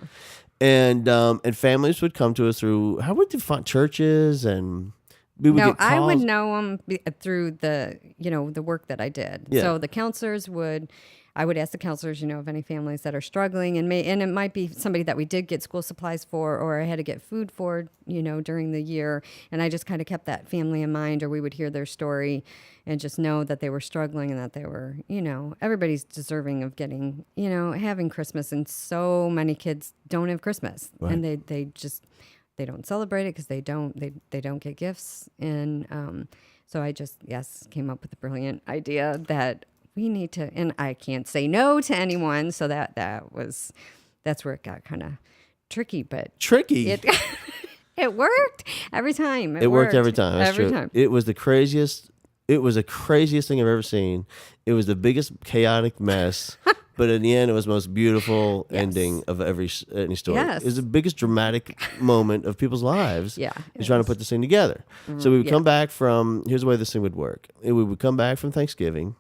[SPEAKER 1] And families would come to us through, how would we define churches, and we would get calls.
[SPEAKER 2] I would know them through the work that I did.
[SPEAKER 1] Yeah.
[SPEAKER 2] So the counselors I would ask the counselors, of any families that are struggling, and it might be somebody that we did get school supplies for, or I had to get food for, during the year. And I just kind of kept that family in mind, or we would hear their story and just know that they were struggling and that they were, everybody's deserving of getting, having Christmas. And so many kids don't have Christmas,
[SPEAKER 1] right.
[SPEAKER 2] and they don't celebrate it because they don't get gifts. And so I just, came up with a brilliant idea that we need to, and I can't say no to anyone. So that's where it got kind of tricky, but it worked every time.
[SPEAKER 1] It worked every time. That's
[SPEAKER 2] every
[SPEAKER 1] true.
[SPEAKER 2] time.
[SPEAKER 1] It was the craziest thing I've ever seen. It was the biggest chaotic mess. But in the end, it was the most beautiful ending of any story.
[SPEAKER 2] Yes.
[SPEAKER 1] It was the biggest dramatic moment of people's lives.
[SPEAKER 2] Yeah.
[SPEAKER 1] Is trying to put this thing together. So we would come back from, here's the way this thing would work. We would come back from Thanksgiving,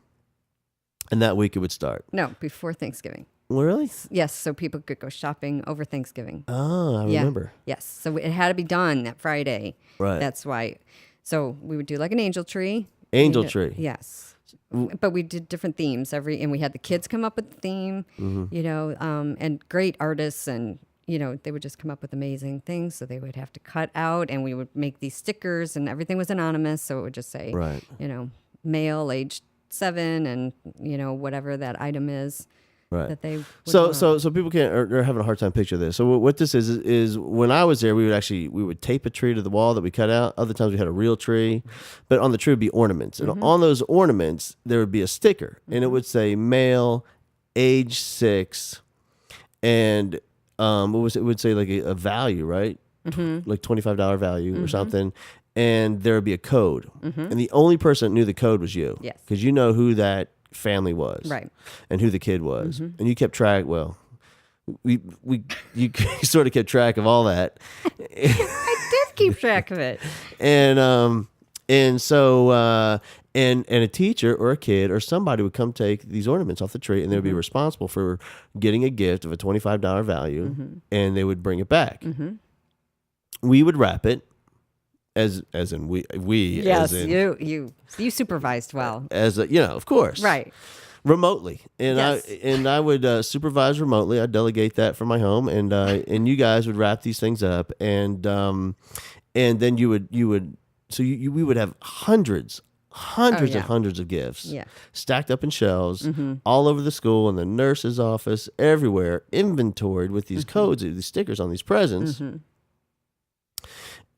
[SPEAKER 1] and that week it would start.
[SPEAKER 2] No, before Thanksgiving.
[SPEAKER 1] Really?
[SPEAKER 2] Yes, so people could go shopping over Thanksgiving.
[SPEAKER 1] Oh, I remember.
[SPEAKER 2] Yes, so it had to be done that Friday.
[SPEAKER 1] Right.
[SPEAKER 2] That's why. So we would do like an angel tree.
[SPEAKER 1] Angel tree.
[SPEAKER 2] Yes. But we did different themes and we had the kids come up with the theme, and great artists, and they would just come up with amazing things. So they would have to cut out, and we would make these stickers, and everything was anonymous. So it would just say,
[SPEAKER 1] right.
[SPEAKER 2] Male, age 7, and whatever that item is.
[SPEAKER 1] Right.
[SPEAKER 2] That they
[SPEAKER 1] so people are having a hard time picturing this. So what this is when I was there, we would tape a tree to the wall that we cut out. Other times we had a real tree, but on the tree would be ornaments, and on those ornaments there would be a sticker, and it would say male, age 6, and it would say like a value, right? Like $25 value or something. And there would be a code, and the only person that knew the code was you.
[SPEAKER 2] Yes,
[SPEAKER 1] because you know who that family was,
[SPEAKER 2] right,
[SPEAKER 1] and who the kid was, and you kept track. Well, you sort of kept track of all that.
[SPEAKER 2] I did keep track of it,
[SPEAKER 1] and so and a teacher or a kid or somebody would come take these ornaments off the tree, and they would be responsible for getting a gift of a $25 value, and they would bring it back. We would wrap it. As in we
[SPEAKER 2] yes,
[SPEAKER 1] as in,
[SPEAKER 2] you supervised well,
[SPEAKER 1] as of course,
[SPEAKER 2] right,
[SPEAKER 1] remotely, and
[SPEAKER 2] yes.
[SPEAKER 1] I would supervise remotely. I'd delegate that from my home, and you guys would wrap these things up, and then we would have hundreds of gifts stacked up in shelves all over the school, in the nurse's office, everywhere, inventoried with these codes, these stickers on these presents.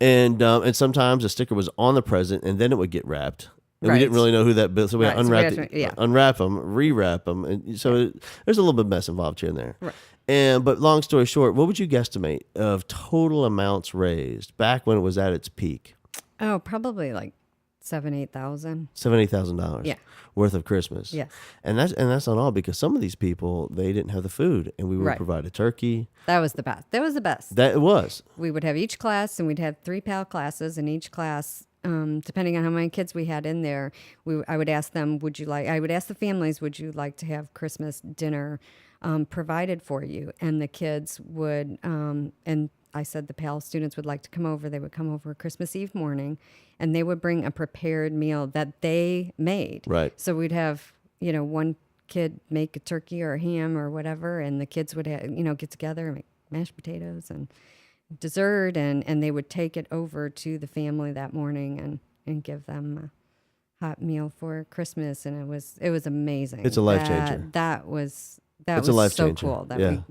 [SPEAKER 1] And sometimes a sticker was on the present, and then it would get wrapped. And we didn't really know who that built, so we had to unwrap them, rewrap them, and so there's a little bit of mess involved here and there. Right. But long story short, what would you guesstimate of total amounts raised back when it was at its peak?
[SPEAKER 2] Oh, probably like $7,000-8,000.
[SPEAKER 1] $8,000 worth of Christmas.
[SPEAKER 2] Yes.
[SPEAKER 1] And that's not all, because some of these people, they didn't have the food, and we would provide a turkey.
[SPEAKER 2] That was the best.
[SPEAKER 1] That it was.
[SPEAKER 2] We would have each class, and we'd have 3 PAL classes, and each class, depending on how many kids we had in there, I would ask them, I would ask the families, would you like to have Christmas dinner provided for you? And the kids would, and I said the PAL students would like to come over. They would come over Christmas Eve morning, and they would bring a prepared meal that they made.
[SPEAKER 1] Right.
[SPEAKER 2] So we'd have, one kid make a turkey or a ham or whatever, and the kids would get together and make mashed potatoes and dessert, and they would take it over to the family that morning and give them a hot meal for Christmas, and it was amazing.
[SPEAKER 1] It's a life changer.
[SPEAKER 2] That was so cool that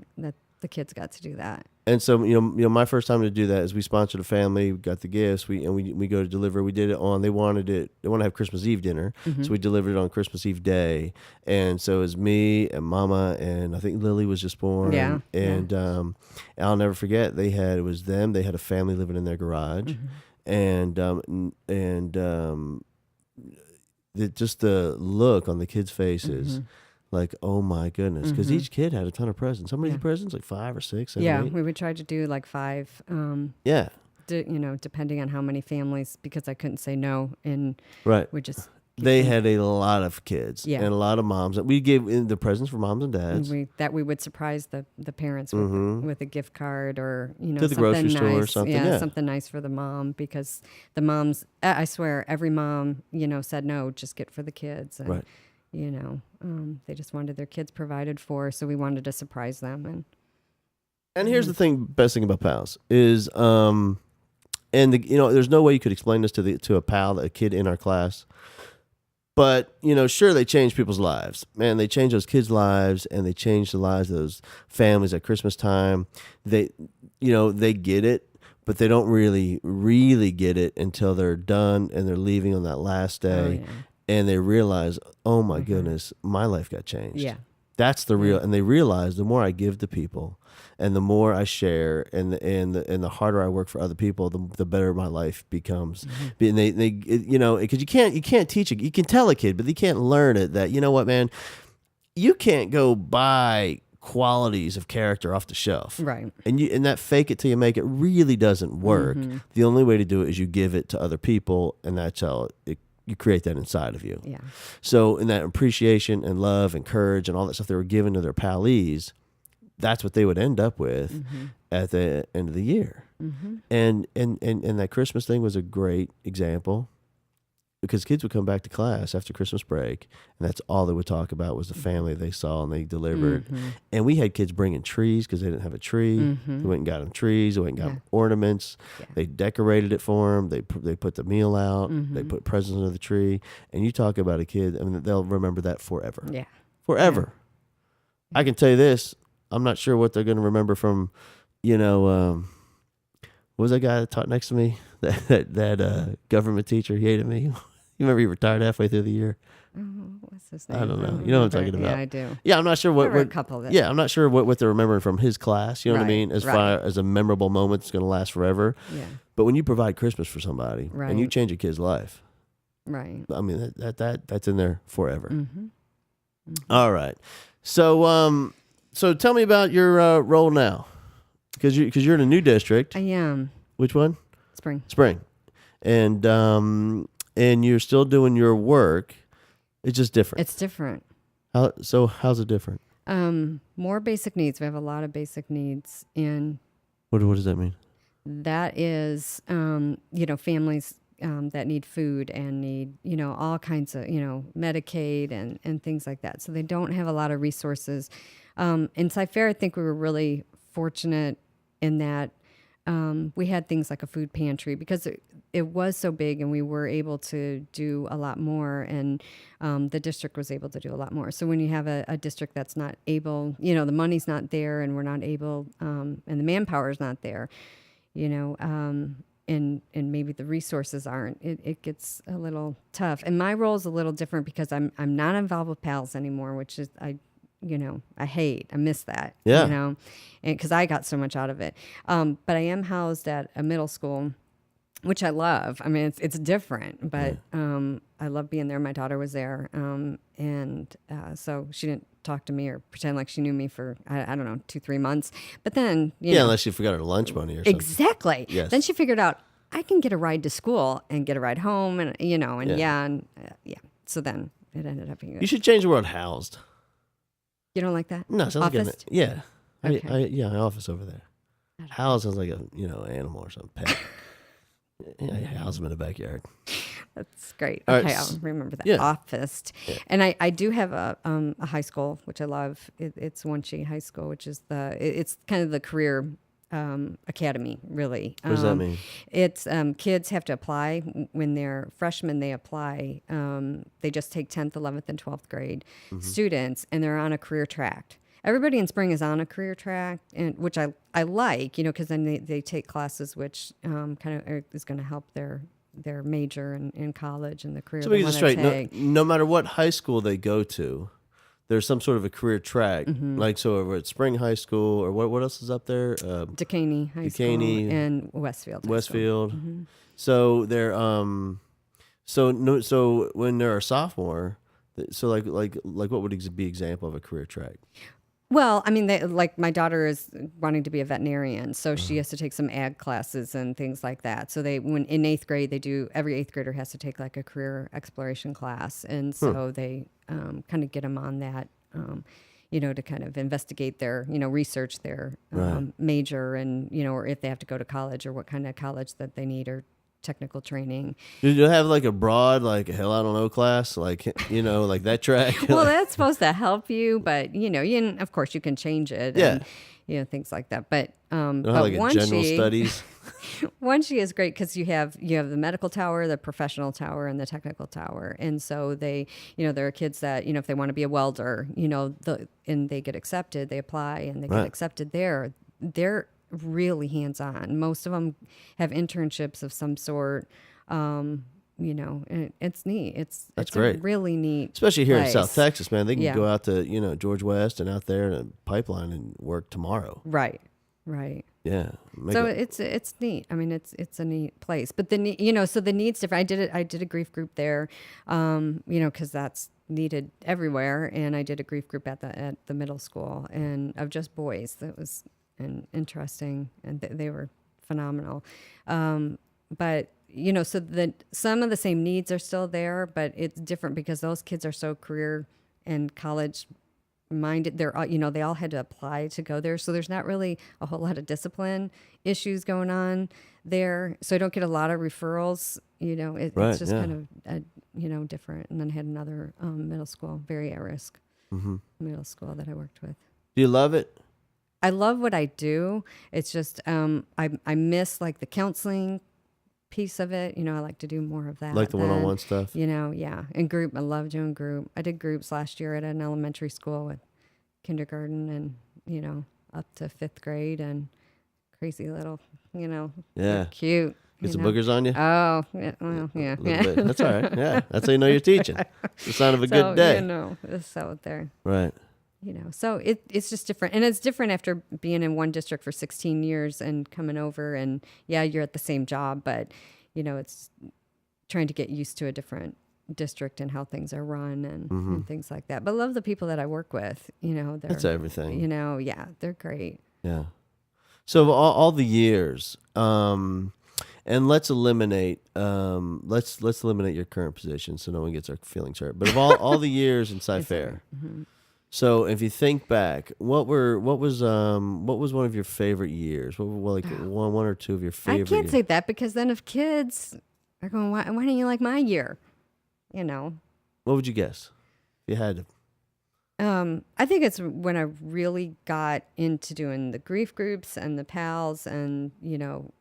[SPEAKER 2] the kids got to do that.
[SPEAKER 1] And so, my first time to do that is we sponsored a family, we got the gifts, we go to deliver. We did it they want to have Christmas Eve dinner, so we delivered it on Christmas Eve day. And so it was me and Mama, and I think Lily was just born.
[SPEAKER 2] Yeah.
[SPEAKER 1] And I'll never forget, they had a family living in their garage, and just the look on the kids' faces. like, oh my goodness, because each kid had a ton of presents. How many presents? Like 5 or 6, 7,
[SPEAKER 2] Yeah,
[SPEAKER 1] 8?
[SPEAKER 2] we would try to do like 5.
[SPEAKER 1] Yeah.
[SPEAKER 2] Depending on how many families, because I couldn't say no, and
[SPEAKER 1] Right.
[SPEAKER 2] we just
[SPEAKER 1] They had a lot of kids and a lot of moms. We gave the presents for moms and dads.
[SPEAKER 2] We would surprise the parents with a gift card or
[SPEAKER 1] to the
[SPEAKER 2] something
[SPEAKER 1] grocery store or
[SPEAKER 2] nice.
[SPEAKER 1] something.
[SPEAKER 2] Something nice for the mom, because the moms, I swear, every mom said no, just get for the kids. And,
[SPEAKER 1] Right.
[SPEAKER 2] They just wanted their kids provided for, so we wanted to surprise them.
[SPEAKER 1] And here's the best thing about pals is, there's no way you could explain this to a pal, a kid in our class. But, sure, they change people's lives. Man, they change those kids' lives, and they change the lives of those families at Christmas time. They get it, but they don't really, really get it until they're done and they're leaving on that last day.
[SPEAKER 2] Oh, yeah.
[SPEAKER 1] And they realize, oh, my goodness, my life got changed.
[SPEAKER 2] Yeah.
[SPEAKER 1] That's the real, and they realize the more I give to people, and the more I share, and the harder I work for other people, the better my life becomes. And they because you can't teach it. You can tell a kid, but they can't learn it. That, you know what, man, you can't go buy qualities of character off the shelf,
[SPEAKER 2] Right?
[SPEAKER 1] And that fake it till you make it really doesn't work. The only way to do it is you give it to other people, and that's how you create that inside of you.
[SPEAKER 2] Yeah.
[SPEAKER 1] So in that appreciation and love and courage and all that stuff they were given to their palees, that's what they would end up with at the end of the year. And that Christmas thing was a great example, because kids would come back to class after Christmas break, and that's all they would talk about was the family they saw and they delivered. And we had kids bringing trees because they didn't have a tree. We went and got them trees. We went and got them ornaments. Yeah. They decorated it for them. They put the meal out. They put presents under the tree. And you talk about a kid, I mean, they'll remember that forever.
[SPEAKER 2] Yeah.
[SPEAKER 1] Forever. Yeah. I can tell you this. I'm not sure what they're going to remember from, what was that guy that taught next to me? That government teacher, he hated me. You remember he retired halfway through the year?
[SPEAKER 2] What's his name?
[SPEAKER 1] I don't know. You know what I'm talking about?
[SPEAKER 2] Yeah, I do.
[SPEAKER 1] Yeah, I'm not sure what.
[SPEAKER 2] A couple of it.
[SPEAKER 1] Yeah, I'm not sure what they're remembering from his class. You know what I mean? As far as a memorable moment that's going to last forever.
[SPEAKER 2] Yeah.
[SPEAKER 1] But when you provide Christmas for somebody and you change a kid's life,
[SPEAKER 2] right?
[SPEAKER 1] I mean that's in there forever. All right. So tell me about your role now, because you're in a new district.
[SPEAKER 2] I am.
[SPEAKER 1] Which one?
[SPEAKER 2] Spring.
[SPEAKER 1] And you're still doing your work. It's just different.
[SPEAKER 2] It's different.
[SPEAKER 1] How's it different?
[SPEAKER 2] More basic needs. We have a lot of basic needs. And
[SPEAKER 1] what does that mean?
[SPEAKER 2] That is, families that need food and need, all kinds of, Medicaid and things like that. So they don't have a lot of resources. In Cy-Fair, I think we were really fortunate in that we had things like a food pantry, because it was so big, and we were able to do a lot more, and the district was able to do a lot more. So when you have a district that's not able, the money's not there, and we're not able, and the manpower is not there, and maybe the resources aren't, it gets a little tough. And my role is a little different, because I'm not involved with PALS anymore, which is I miss that.
[SPEAKER 1] Yeah.
[SPEAKER 2] And because I got so much out of it. But I am housed at a middle school, which I love. I mean, it's different, but I love being there. My daughter was there, and so she didn't talk to me or pretend like she knew me for I don't know 2-3 months. But then
[SPEAKER 1] unless she forgot her lunch money or something.
[SPEAKER 2] Exactly.
[SPEAKER 1] Yes.
[SPEAKER 2] Then she figured out I can get a ride to school and get a ride home, and So then it ended up being good.
[SPEAKER 1] You should change the word housed.
[SPEAKER 2] You don't like that?
[SPEAKER 1] No, sounds
[SPEAKER 2] Office?
[SPEAKER 1] like yeah.
[SPEAKER 2] Okay.
[SPEAKER 1] My office over there. House sounds like a animal or something, pet. House them in the backyard.
[SPEAKER 2] That's great.
[SPEAKER 1] All
[SPEAKER 2] Okay,
[SPEAKER 1] right.
[SPEAKER 2] I'll remember that.
[SPEAKER 1] Yeah.
[SPEAKER 2] Office. Yeah. And I do have a high school, which I love. It's Wenchi High School, which is it's kind of the career academy, really.
[SPEAKER 1] What does that mean?
[SPEAKER 2] It's kids have to apply when they're freshmen. They apply. They just take 10th, 11th, and 12th grade students, and they're on a career track. Everybody in spring is on a career track, and which I like, because then they take classes which kind of is going to help their major in college and the career.
[SPEAKER 1] So we get this straight. No matter what high school they go to, there's some sort of a career track. Like, so over at Spring High School, or what else is up there?
[SPEAKER 2] Decaney High School and Westfield.
[SPEAKER 1] So they're so when they're a sophomore, So like what would be example of a career track?
[SPEAKER 2] Well, I mean, like my daughter is wanting to be a veterinarian, so she has to take some ag classes and things like that. So when in eighth grade, every eighth grader has to take like a career exploration class, and so they kind of get them on that, to kind of investigate their, research their major, and or if they have to go to college or what kind of college that they need or technical training.
[SPEAKER 1] Did you have like a broad, like hell I don't know class, like like that track?
[SPEAKER 2] Well, that's supposed to help you, but of course you can change it.
[SPEAKER 1] Yeah.
[SPEAKER 2] And, things like that. But
[SPEAKER 1] Like
[SPEAKER 2] but
[SPEAKER 1] a general studies.
[SPEAKER 2] one she is great because you have the medical tower, the professional tower, and the technical tower, and so they there are kids that if they want to be a welder, and they get accepted, they apply and they get accepted there. They're really hands-on. Most of them have internships of some sort. And it's neat. It's
[SPEAKER 1] great.
[SPEAKER 2] A really neat,
[SPEAKER 1] especially here
[SPEAKER 2] place.
[SPEAKER 1] in South Texas, man. They can
[SPEAKER 2] Yeah.
[SPEAKER 1] go out to George West and out there in a pipeline and work tomorrow.
[SPEAKER 2] Right.
[SPEAKER 1] Yeah.
[SPEAKER 2] So it's neat. I mean, it's a neat place. But so the needs different. I did a grief group there, because that's needed everywhere. And I did a grief group at the middle school and of just boys. That was interesting, and they were phenomenal. But so some of the same needs are still there, but it's different because those kids are so career and college minded. They're they all had to apply to go there, so there's not really a whole lot of discipline issues going on there. So I don't get a lot of referrals. It's just kind of different. And then I had another middle school, very at risk middle school that I worked with.
[SPEAKER 1] Do you love it?
[SPEAKER 2] I love what I do. It's just I miss like the counseling piece of it. I like to do more of that.
[SPEAKER 1] Like the one-on-one stuff?
[SPEAKER 2] Yeah. And group. I love doing group. I did groups last year at an elementary school with kindergarten and, up to 5th grade, and crazy little,
[SPEAKER 1] Yeah.
[SPEAKER 2] cute.
[SPEAKER 1] Get some boogers on you?
[SPEAKER 2] Oh, yeah. Well, yeah.
[SPEAKER 1] A little bit. That's all right. Yeah. That's how you know you're teaching. It's the sign of a good day.
[SPEAKER 2] It's out there.
[SPEAKER 1] Right.
[SPEAKER 2] So it's just different. And it's different after being in one district for 16 years and coming over, and you're at the same job, but it's trying to get used to a different district and how things are run and things like that. But I love the people that I work with,
[SPEAKER 1] That's everything.
[SPEAKER 2] They're great.
[SPEAKER 1] Yeah. So all the years, and let's eliminate eliminate your current position so no one gets our feelings hurt. But of all the years in Sci-Fair, so if you think back, what was one of your favorite years? What were one or two of your favorite?
[SPEAKER 2] I can't say that because then if kids are going, why don't you like my year?
[SPEAKER 1] What would you guess if you had to?
[SPEAKER 2] I think it's when I really got into doing the grief groups and the pals and,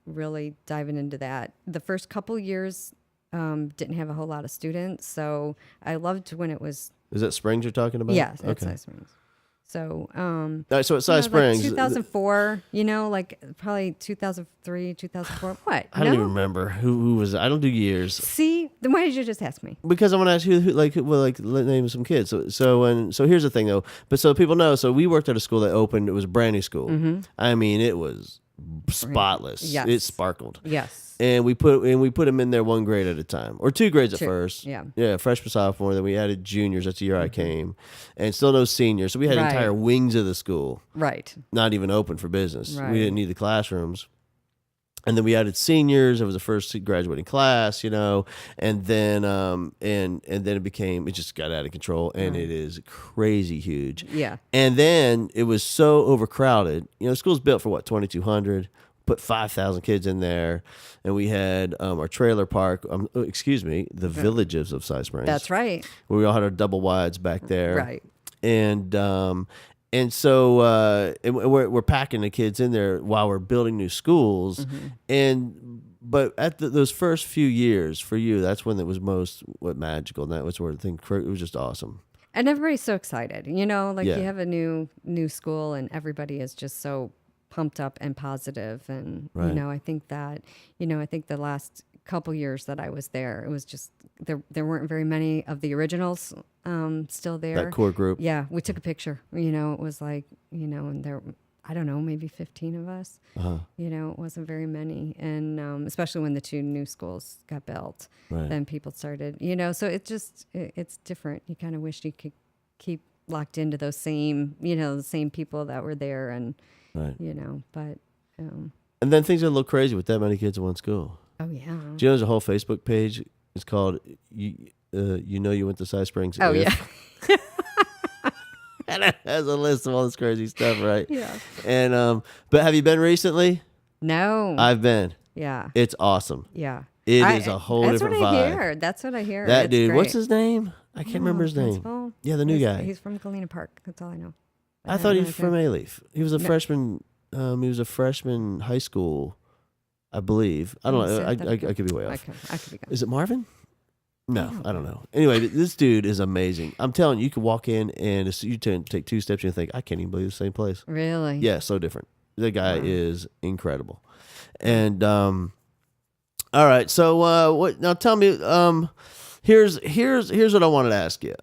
[SPEAKER 2] really diving into that. The first couple years didn't have a whole lot of students, so I loved when it was. Is
[SPEAKER 1] that Springs you're talking about?
[SPEAKER 2] Yeah, that's Cy Springs. So,
[SPEAKER 1] so at Cy Springs,
[SPEAKER 2] like 2004, like probably 2003, 2004. What?
[SPEAKER 1] I don't even remember who was. I don't do years.
[SPEAKER 2] See, then why did you just ask me?
[SPEAKER 1] Because I want to ask you, name some kids. So here's the thing though. But so people know. So we worked at a school that opened. It was a brand new school. I mean, it was spotless.
[SPEAKER 2] Yes.
[SPEAKER 1] It sparkled.
[SPEAKER 2] Yes.
[SPEAKER 1] And we put them in there 1 grade at a time, or 2 grades at first.
[SPEAKER 2] Yeah.
[SPEAKER 1] Freshman, sophomore. Then we added juniors. That's the year I came, and still no seniors. So we had entire wings of the school, not even open for business. We didn't need the classrooms. And then we added seniors. It was the first graduating class, and then and then it just got out of control, and it is crazy huge.
[SPEAKER 2] Yeah.
[SPEAKER 1] And then it was so overcrowded. The school's built for 2,200. Put 5,000 kids in there, and we had our trailer park. The villages of Cy Springs.
[SPEAKER 2] That's right.
[SPEAKER 1] Where we all had our double wides back there.
[SPEAKER 2] Right.
[SPEAKER 1] And so we're packing the kids in there while we're building new schools. But at those first few years for you, that's when it was most magical, and that was where it was just awesome.
[SPEAKER 2] And everybody's so excited, you have a new school, and everybody is just so pumped up and positive. And I think that I think the last couple years that I was there, it was just there weren't very many of the originals still there.
[SPEAKER 1] That core group.
[SPEAKER 2] Yeah, we took a picture. It was like and I don't know, maybe 15 of us. You know, it wasn't very many. And especially when the 2 new schools got built, then people started, you know, so it's different. You kind of wish you could keep locked into those same, you know, the same people that were there and, you know, but.
[SPEAKER 1] And then things get a little crazy with that many kids in one school.
[SPEAKER 2] Oh, yeah.
[SPEAKER 1] Do you know there's a whole Facebook page? It's called, you know you went to Cy Springs.
[SPEAKER 2] Oh, yeah.
[SPEAKER 1] And it has a list of all this crazy stuff, right?
[SPEAKER 2] Yeah.
[SPEAKER 1] And but have you been recently?
[SPEAKER 2] No.
[SPEAKER 1] I've been.
[SPEAKER 2] Yeah.
[SPEAKER 1] It's awesome.
[SPEAKER 2] Yeah.
[SPEAKER 1] It is a whole different vibe.
[SPEAKER 2] That's what I hear. That's what I hear.
[SPEAKER 1] That
[SPEAKER 2] it's
[SPEAKER 1] dude,
[SPEAKER 2] great.
[SPEAKER 1] what's his name? I can't remember his name.
[SPEAKER 2] Principal?
[SPEAKER 1] Yeah, the new guy.
[SPEAKER 2] He's from Galena Park. That's all I know.
[SPEAKER 1] I thought he was from A-Leaf. He was a freshman. He was a freshman high school, I believe. I don't know. I could be way off.
[SPEAKER 2] I could be gone.
[SPEAKER 1] Is it Marvin? No, I don't know. Anyway, this dude is amazing. I'm telling you, you could walk in and you take 2 steps and you think, I can't even believe it's the same place.
[SPEAKER 2] Really?
[SPEAKER 1] Yeah, so different. The guy is incredible. And all right, so what? Now tell me. Here's what I wanted to ask you.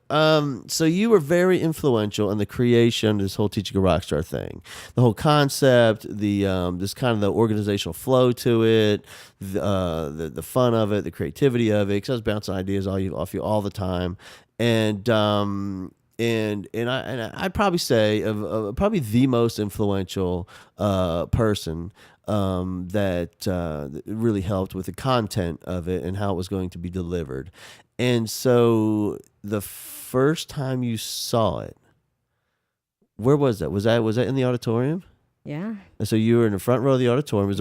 [SPEAKER 1] So you were very influential in the creation of this whole Teaching a Rockstar thing, the whole concept, the this kind of the organizational flow to it, the fun of it, the creativity of it. Because I was bouncing ideas off you all the time, and I'd probably say of probably the most influential person. That really helped with the content of it and how it was going to be delivered. And so the first time you saw it, where was that? Was that in the auditorium?
[SPEAKER 2] Yeah.
[SPEAKER 1] And so you were in the front row of the auditorium. It was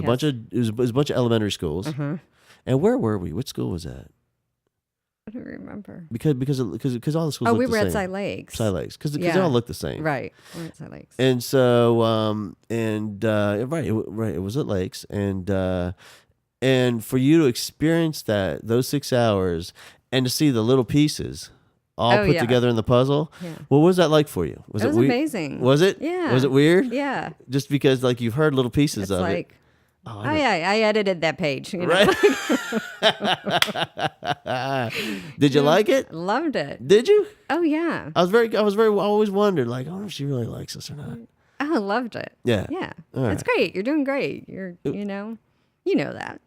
[SPEAKER 1] a bunch of elementary schools. And where were we? Which school was that?
[SPEAKER 2] I don't remember.
[SPEAKER 1] Because all the schools.
[SPEAKER 2] Oh, we were at Cy Lakes.
[SPEAKER 1] Cy Lakes, because they all look the same.
[SPEAKER 2] Right. We're at Cy Lakes.
[SPEAKER 1] And so it was at Lakes, and for you to experience those 6 hours and to see the little pieces all put together in the puzzle.
[SPEAKER 2] Yeah.
[SPEAKER 1] What was that like for you?
[SPEAKER 2] Was it amazing.
[SPEAKER 1] Was it?
[SPEAKER 2] Yeah.
[SPEAKER 1] Was it weird?
[SPEAKER 2] Yeah.
[SPEAKER 1] Just because like you've heard little pieces of it.
[SPEAKER 2] Oh yeah, I edited that page. You know?
[SPEAKER 1] Right. Did you like it?
[SPEAKER 2] Loved it.
[SPEAKER 1] Did you?
[SPEAKER 2] Oh yeah.
[SPEAKER 1] I always wondered, like, I wonder if she really likes us or not.
[SPEAKER 2] I loved it.
[SPEAKER 1] Yeah.
[SPEAKER 2] Yeah.
[SPEAKER 1] All right.
[SPEAKER 2] It's great. You're doing great. You know that.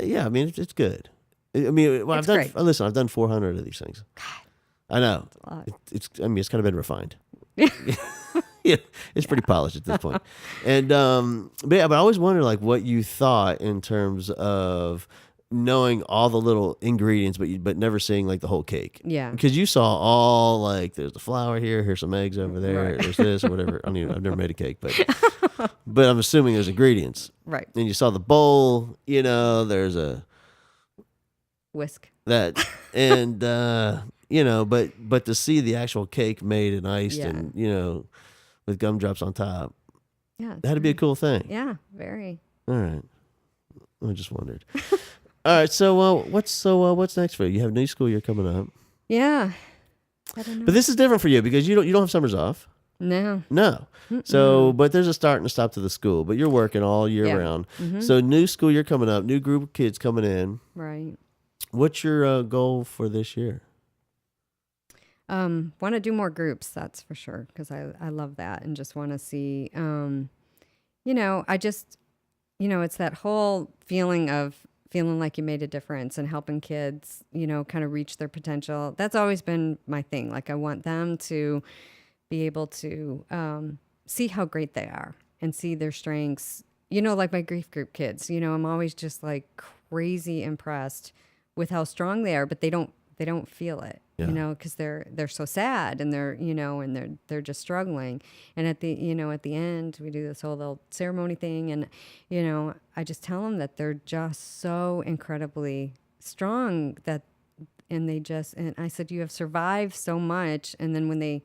[SPEAKER 1] Yeah. I mean, it's good. I mean, well,
[SPEAKER 2] great.
[SPEAKER 1] Listen, I've done 400 of these things.
[SPEAKER 2] God.
[SPEAKER 1] I know.
[SPEAKER 2] That's a lot.
[SPEAKER 1] It's kind of been refined. Yeah, it's pretty polished at this point. And but I always wonder like what you thought in terms of knowing all the little ingredients, but never seeing like the whole cake.
[SPEAKER 2] Yeah.
[SPEAKER 1] Because you saw all like there's the flour here, here's some eggs over there,
[SPEAKER 2] Right.
[SPEAKER 1] there's this or whatever. I mean, I've never made a cake, but I'm assuming there's ingredients.
[SPEAKER 2] Right.
[SPEAKER 1] And you saw the bowl. You know, there's a
[SPEAKER 2] Whisk.
[SPEAKER 1] that and but to see the actual cake made and iced and with gumdrops on top, that'd be a cool thing.
[SPEAKER 2] Yeah, very.
[SPEAKER 1] All right, I just wondered. All right, so what's next for you? You have new school year coming up.
[SPEAKER 2] Yeah, I don't know.
[SPEAKER 1] But this is different for you because you don't have summers off.
[SPEAKER 2] No.
[SPEAKER 1] So, but there's a start and a stop to the school. But you're working all year round. Mm-hmm. So new school year coming up, new group of kids coming in.
[SPEAKER 2] Right.
[SPEAKER 1] What's your goal for this year?
[SPEAKER 2] Want to do more groups, that's for sure, because I love that and just want to see, I just, it's that whole feeling of feeling like you made a difference and helping kids, kind of reach their potential. That's always been my thing. Like I want them to be able to see how great they are and see their strengths, like my grief group kids, I'm always just like crazy impressed with how strong they are, but they don't feel it, because they're so sad and they're just struggling. And at the end, we do this whole little ceremony thing. And, I just tell them that they're just so incredibly strong and I said, you have survived so much. And then when they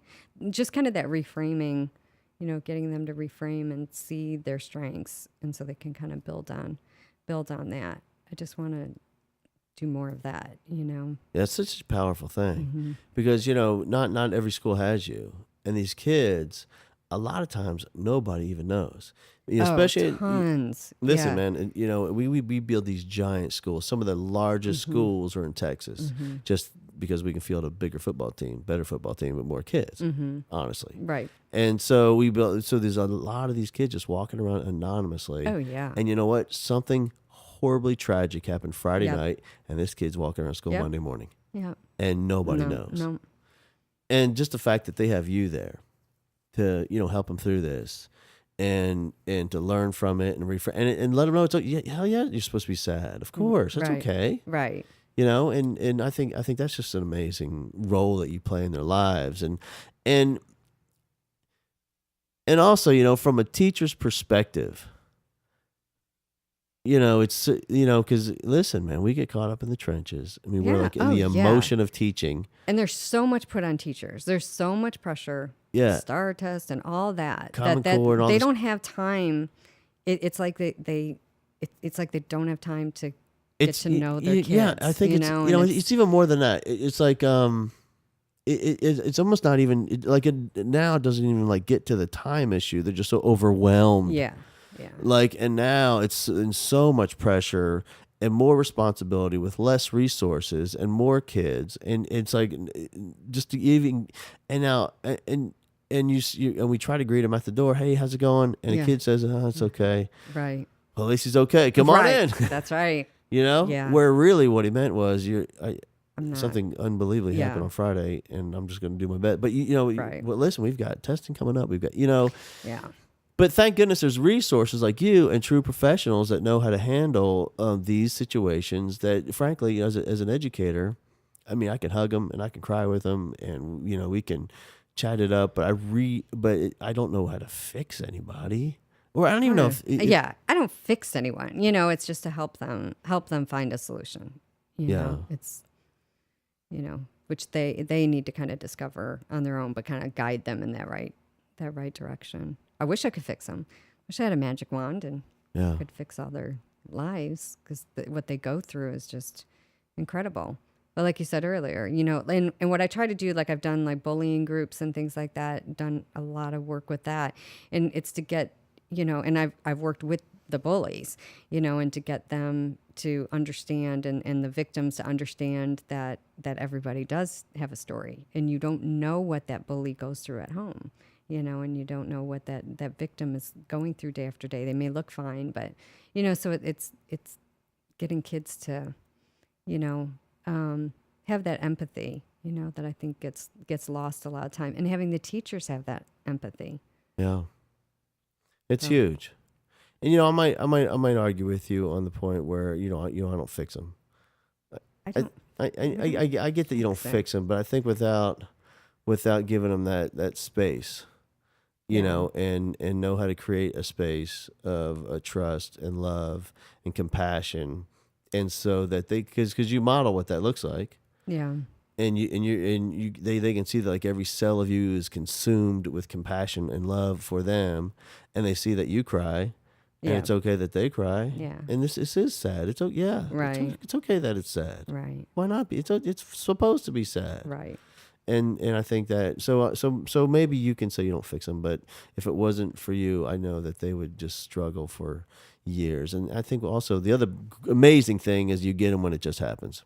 [SPEAKER 2] just kind of that reframing, getting them to reframe and see their strengths. And so they can kind of build on that. I just want to do more of that, Yeah,
[SPEAKER 1] it's such a powerful thing because, not every school has you. And these kids, a lot of times, nobody even knows. Especially
[SPEAKER 2] tons.
[SPEAKER 1] Listen, man, we build these giant schools. Some of the largest schools are in Texas. Just because we can field a bigger football team, better football team with more kids, honestly.
[SPEAKER 2] Right.
[SPEAKER 1] And so there's a lot of these kids just walking around anonymously.
[SPEAKER 2] Oh, yeah.
[SPEAKER 1] And you know what? Something horribly tragic happened Friday night, and this kid's walking around school Monday morning.
[SPEAKER 2] Yeah.
[SPEAKER 1] And nobody knows. No. And just the fact that they have you there to, help them through this and to learn from it and let them know it's hell yeah, you're supposed to be sad. Of course. That's okay.
[SPEAKER 2] Right.
[SPEAKER 1] And I think that's just an amazing role that you play in their lives. And also, from a teacher's perspective, it's, because listen, man, we get caught up in the trenches. I mean, we're like in the emotion of teaching.
[SPEAKER 2] And there's so much put on teachers. There's so much pressure.
[SPEAKER 1] Yeah.
[SPEAKER 2] STAR test and all that.
[SPEAKER 1] Common Core and all
[SPEAKER 2] they
[SPEAKER 1] this.
[SPEAKER 2] don't have time. It's like it's like they don't have time to get to know their kids.
[SPEAKER 1] Yeah, I think it's even more than that. It's like it's almost not even now it doesn't even like get to the time issue. They're just so overwhelmed.
[SPEAKER 2] Yeah.
[SPEAKER 1] And now it's in so much pressure and more responsibility with less resources and more kids, and it's like just to even and now and we try to greet him at the door. Hey, how's it going? And the kid says, "Oh, it's okay."
[SPEAKER 2] Right.
[SPEAKER 1] Well, at least he's okay. Come on in.
[SPEAKER 2] That's right.
[SPEAKER 1] Yeah. Where really what he meant was something unbelievably happened on Friday, and I'm just going to do my best. But well, listen, we've got testing coming up. We've got
[SPEAKER 2] Yeah.
[SPEAKER 1] But thank goodness there's resources like you and true professionals that know how to handle these situations that, frankly, as an educator, I mean, I can hug them and I can cry with them and, we can chat it up, but I don't know how to fix anybody. Or I don't even know if...
[SPEAKER 2] I don't fix anyone. It's just to help them find a solution. It's, which they need to kind of discover on their own, but kind of guide them in that right direction. I wish I could fix them. Wish I had a magic wand and could fix all their lives, because what they go through is just incredible. But like you said earlier, and what I try to do, like I've done like bullying groups and things like that, done a lot of work with that. And it's to get, and I've worked with the bullies, and to get them to understand and the victims to understand that everybody does have a story, and you don't know what that bully goes through at home. And you don't know what that victim is going through day after day. They may look fine, but, so it's getting kids to, have that empathy, that I think gets lost a lot of time, and having the teachers have that empathy.
[SPEAKER 1] Yeah. It's huge. And, I might argue with you on the point where, I don't fix them. I get that you don't fix them, but I think without giving them that space, and know how to create a space of trust and love and compassion, and so that because you model what that looks like, and they can see that like every cell of you is consumed with compassion and love for them, and they see that you cry, and it's okay that they cry, and this is sad. It's right. It's okay that it's sad,
[SPEAKER 2] right?
[SPEAKER 1] Why not be? It's supposed to be sad,
[SPEAKER 2] right?
[SPEAKER 1] And I think that so maybe you can say you don't fix them, but if it wasn't for you, I know that they would just struggle for years. And I think also the other amazing thing is you get them when it just happens.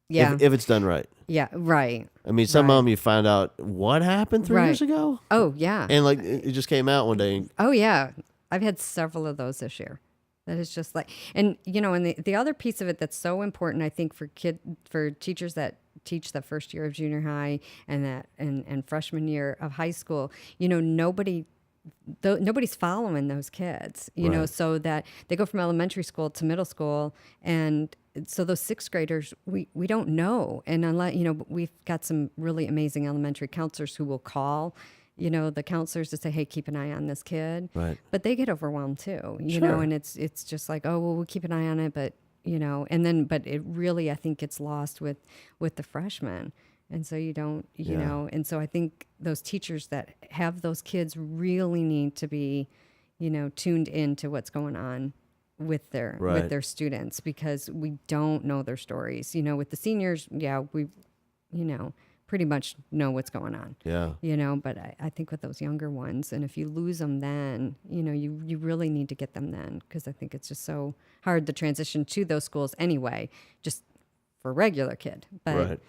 [SPEAKER 2] Yeah,
[SPEAKER 1] if it's done right.
[SPEAKER 2] Yeah, right.
[SPEAKER 1] I mean, some of them you find out what happened 3 years ago.
[SPEAKER 2] Oh yeah,
[SPEAKER 1] and like it just came out one day.
[SPEAKER 2] Oh yeah, I've had several of those this year. That is just like, and and the other piece of it that's so important, I think, for teachers that teach the first year of junior high and freshman year of high school, nobody's following those kids, so that they go from elementary school to middle school, and so those sixth graders, we don't know, and unless we've got some really amazing elementary counselors who will call the counselors to say, hey, keep an eye on this kid.
[SPEAKER 1] Right.
[SPEAKER 2] But they get overwhelmed too,
[SPEAKER 1] Sure.
[SPEAKER 2] and it's just like, oh, well, we'll keep an eye on it. But, but it really, I think, gets lost with the freshmen. And so you don't, and so I think those teachers that have those kids really need to be, tuned into what's going on with their students, because we don't know their stories. With the seniors, we, pretty much know what's going on.
[SPEAKER 1] Yeah.
[SPEAKER 2] But I think with those younger ones, and if you lose them then, you really need to get them then, because I think it's just so hard to transition to those schools anyway, just for a regular kid. But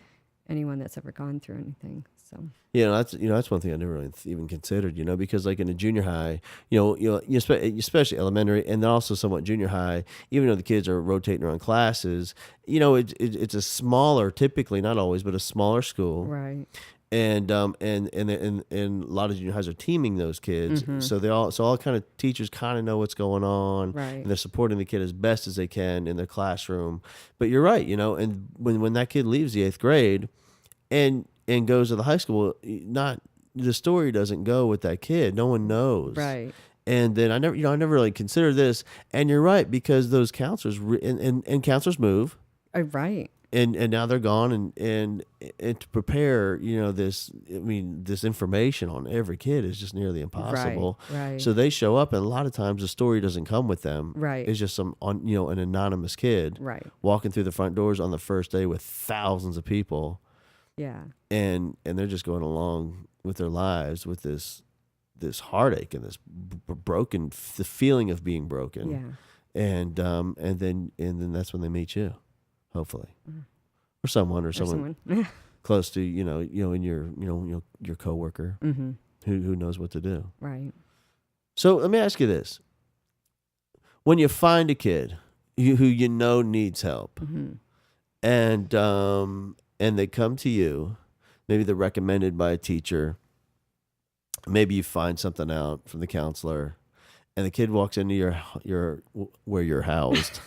[SPEAKER 2] anyone that's ever gone through anything. So
[SPEAKER 1] that's one thing I never really even considered, because like in a junior high, especially elementary, and then also somewhat junior high, even though the kids are rotating around classes, it's a smaller, typically not always, but a smaller school,
[SPEAKER 2] right.
[SPEAKER 1] and a lot of junior highs are teaming those kids, so all kind of teachers kind of know what's going on,
[SPEAKER 2] Right.
[SPEAKER 1] and they're supporting the kid as best as they can in their classroom. But you're right, and when that kid leaves the 8th grade, and goes to the high school, not the story doesn't go with that kid. No one knows,
[SPEAKER 2] Right.
[SPEAKER 1] And then I never really considered this. And you're right, because those counselors and counselors move,
[SPEAKER 2] Right.
[SPEAKER 1] and now they're gone, and to prepare this information on every kid is just nearly impossible.
[SPEAKER 2] Right.
[SPEAKER 1] So they show up, and a lot of times the story doesn't come with them.
[SPEAKER 2] Right.
[SPEAKER 1] It's just an anonymous kid
[SPEAKER 2] Right.
[SPEAKER 1] walking through the front doors on the first day with thousands of people.
[SPEAKER 2] Yeah.
[SPEAKER 1] And they're just going along with their lives with this heartache and this broken, the feeling of being broken.
[SPEAKER 2] Yeah.
[SPEAKER 1] And then that's when they meet you, hopefully, or someone close to in your coworker who knows what to do.
[SPEAKER 2] Right.
[SPEAKER 1] So let me ask you this: when you find a kid who needs help, and they come to you, maybe they're recommended by a teacher, maybe you find something out from the counselor, and the kid walks into your where you're housed,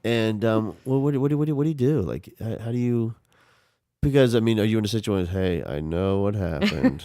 [SPEAKER 1] and what do you do? Like, how do you? Because are you in a situation? Hey, I know what happened.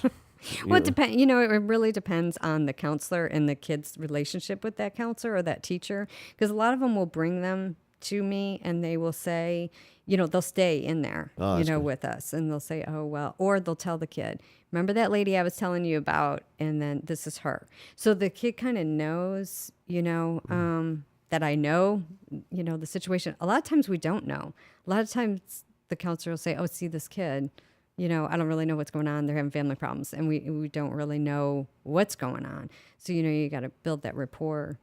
[SPEAKER 2] Well, it depends. It really depends on the counselor and the kid's relationship with that counselor or that teacher. Because a lot of them will bring them to me, and they will say, they'll stay in there, with us, and they'll say, oh, well, or they'll tell the kid, remember that lady I was telling you about, and then this is her. So the kid kind of knows, that I know, the situation. A lot of times we don't know. A lot of times the counselor will say, oh, see this kid, I don't really know what's going on. They're having family problems, and we don't really know what's going on. So, you got to build that rapport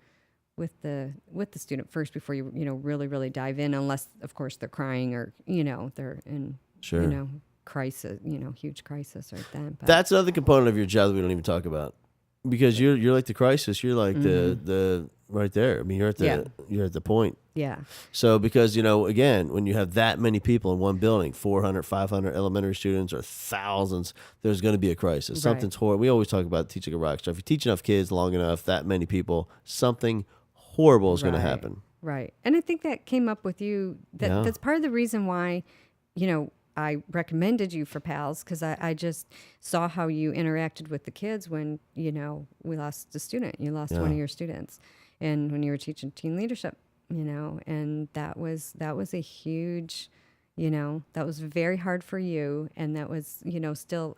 [SPEAKER 2] with the student first before you really, really dive in, unless of course they're crying or they're in crisis, huge crisis right then. But
[SPEAKER 1] that's another component of your job that we don't even talk about, because you're like the crisis, you're like the right there. You're at the point.
[SPEAKER 2] Yeah.
[SPEAKER 1] So because again, when you have that many people in one building, 400, 500 elementary students or thousands, there's going to be a crisis.
[SPEAKER 2] Right.
[SPEAKER 1] Something's horrible. We always talk about teaching a rock star. If you teach enough kids long enough, that many people, something horrible is going to happen.
[SPEAKER 2] Right. And I think that came up with you. That's part of the reason why, I recommended you for PALS, because I just saw how you interacted with the kids when, we lost a student. You lost one of your students. And when you were teaching teen leadership, and that was a huge, that was very hard for you. And that was,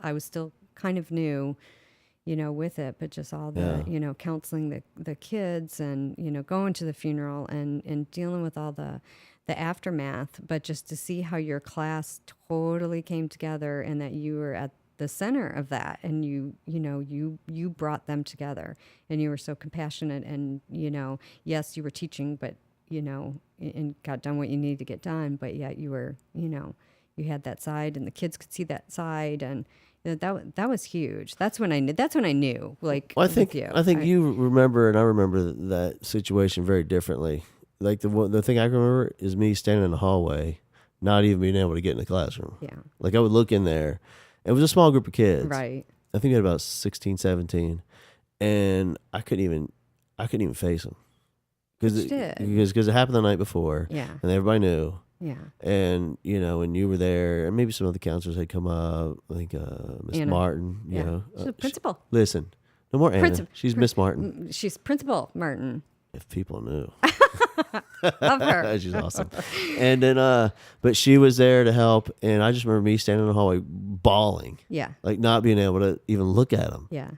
[SPEAKER 2] I was still kind of new, with it, but just all the, counseling the kids and, going to the funeral and dealing with all the aftermath, but just to see how your class totally came together and that you were at the center of that, and you brought them together, and you were so compassionate, and, yes, you were teaching, but, and got done what you needed to get done, but yet you were, you had that side, and the kids could see that side, and that was huge. That's when I knew. Like,
[SPEAKER 1] well, I think you remember, and I remember that situation very differently. Like the thing I remember is me standing in the hallway, not even being able to get in the classroom.
[SPEAKER 2] Yeah.
[SPEAKER 1] Like I would look in there. It was a small group of kids.
[SPEAKER 2] Right.
[SPEAKER 1] I think we had about 16, 17, and I couldn't even face them because it happened the night before.
[SPEAKER 2] Yeah.
[SPEAKER 1] And everybody knew.
[SPEAKER 2] Yeah.
[SPEAKER 1] And, and you were there, and maybe some other counselors had come up. I think Miss Martin,
[SPEAKER 2] She's a principal.
[SPEAKER 1] Listen, no more Anna. She's Miss Martin.
[SPEAKER 2] She's Principal Martin.
[SPEAKER 1] If people knew.
[SPEAKER 2] Love her.
[SPEAKER 1] She's awesome. And then, but she was there to help, and I just remember me standing in the hallway bawling.
[SPEAKER 2] Yeah.
[SPEAKER 1] Like not being able to even look at them.
[SPEAKER 2] Yeah.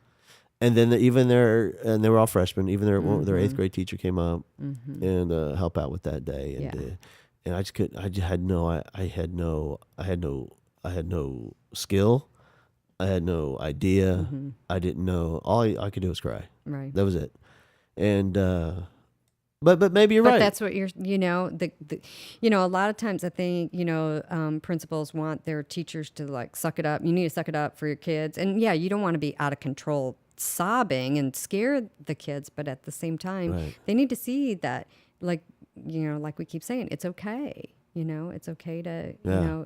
[SPEAKER 1] And then and they were all freshmen. Even their 8th grade teacher came up and help out with that day. And and I just couldn't. I had no skill. I had no idea. I didn't know. All I could do was cry.
[SPEAKER 2] Right.
[SPEAKER 1] That was it. And But maybe you're
[SPEAKER 2] But
[SPEAKER 1] right.
[SPEAKER 2] that's what a lot of times I think, principals want their teachers to like suck it up. You need to suck it up for your kids. And yeah, you don't want to be out of control sobbing and scare the kids. But at the same time,
[SPEAKER 1] Right.
[SPEAKER 2] they need to see that, like, like we keep saying, it's okay. It's okay to,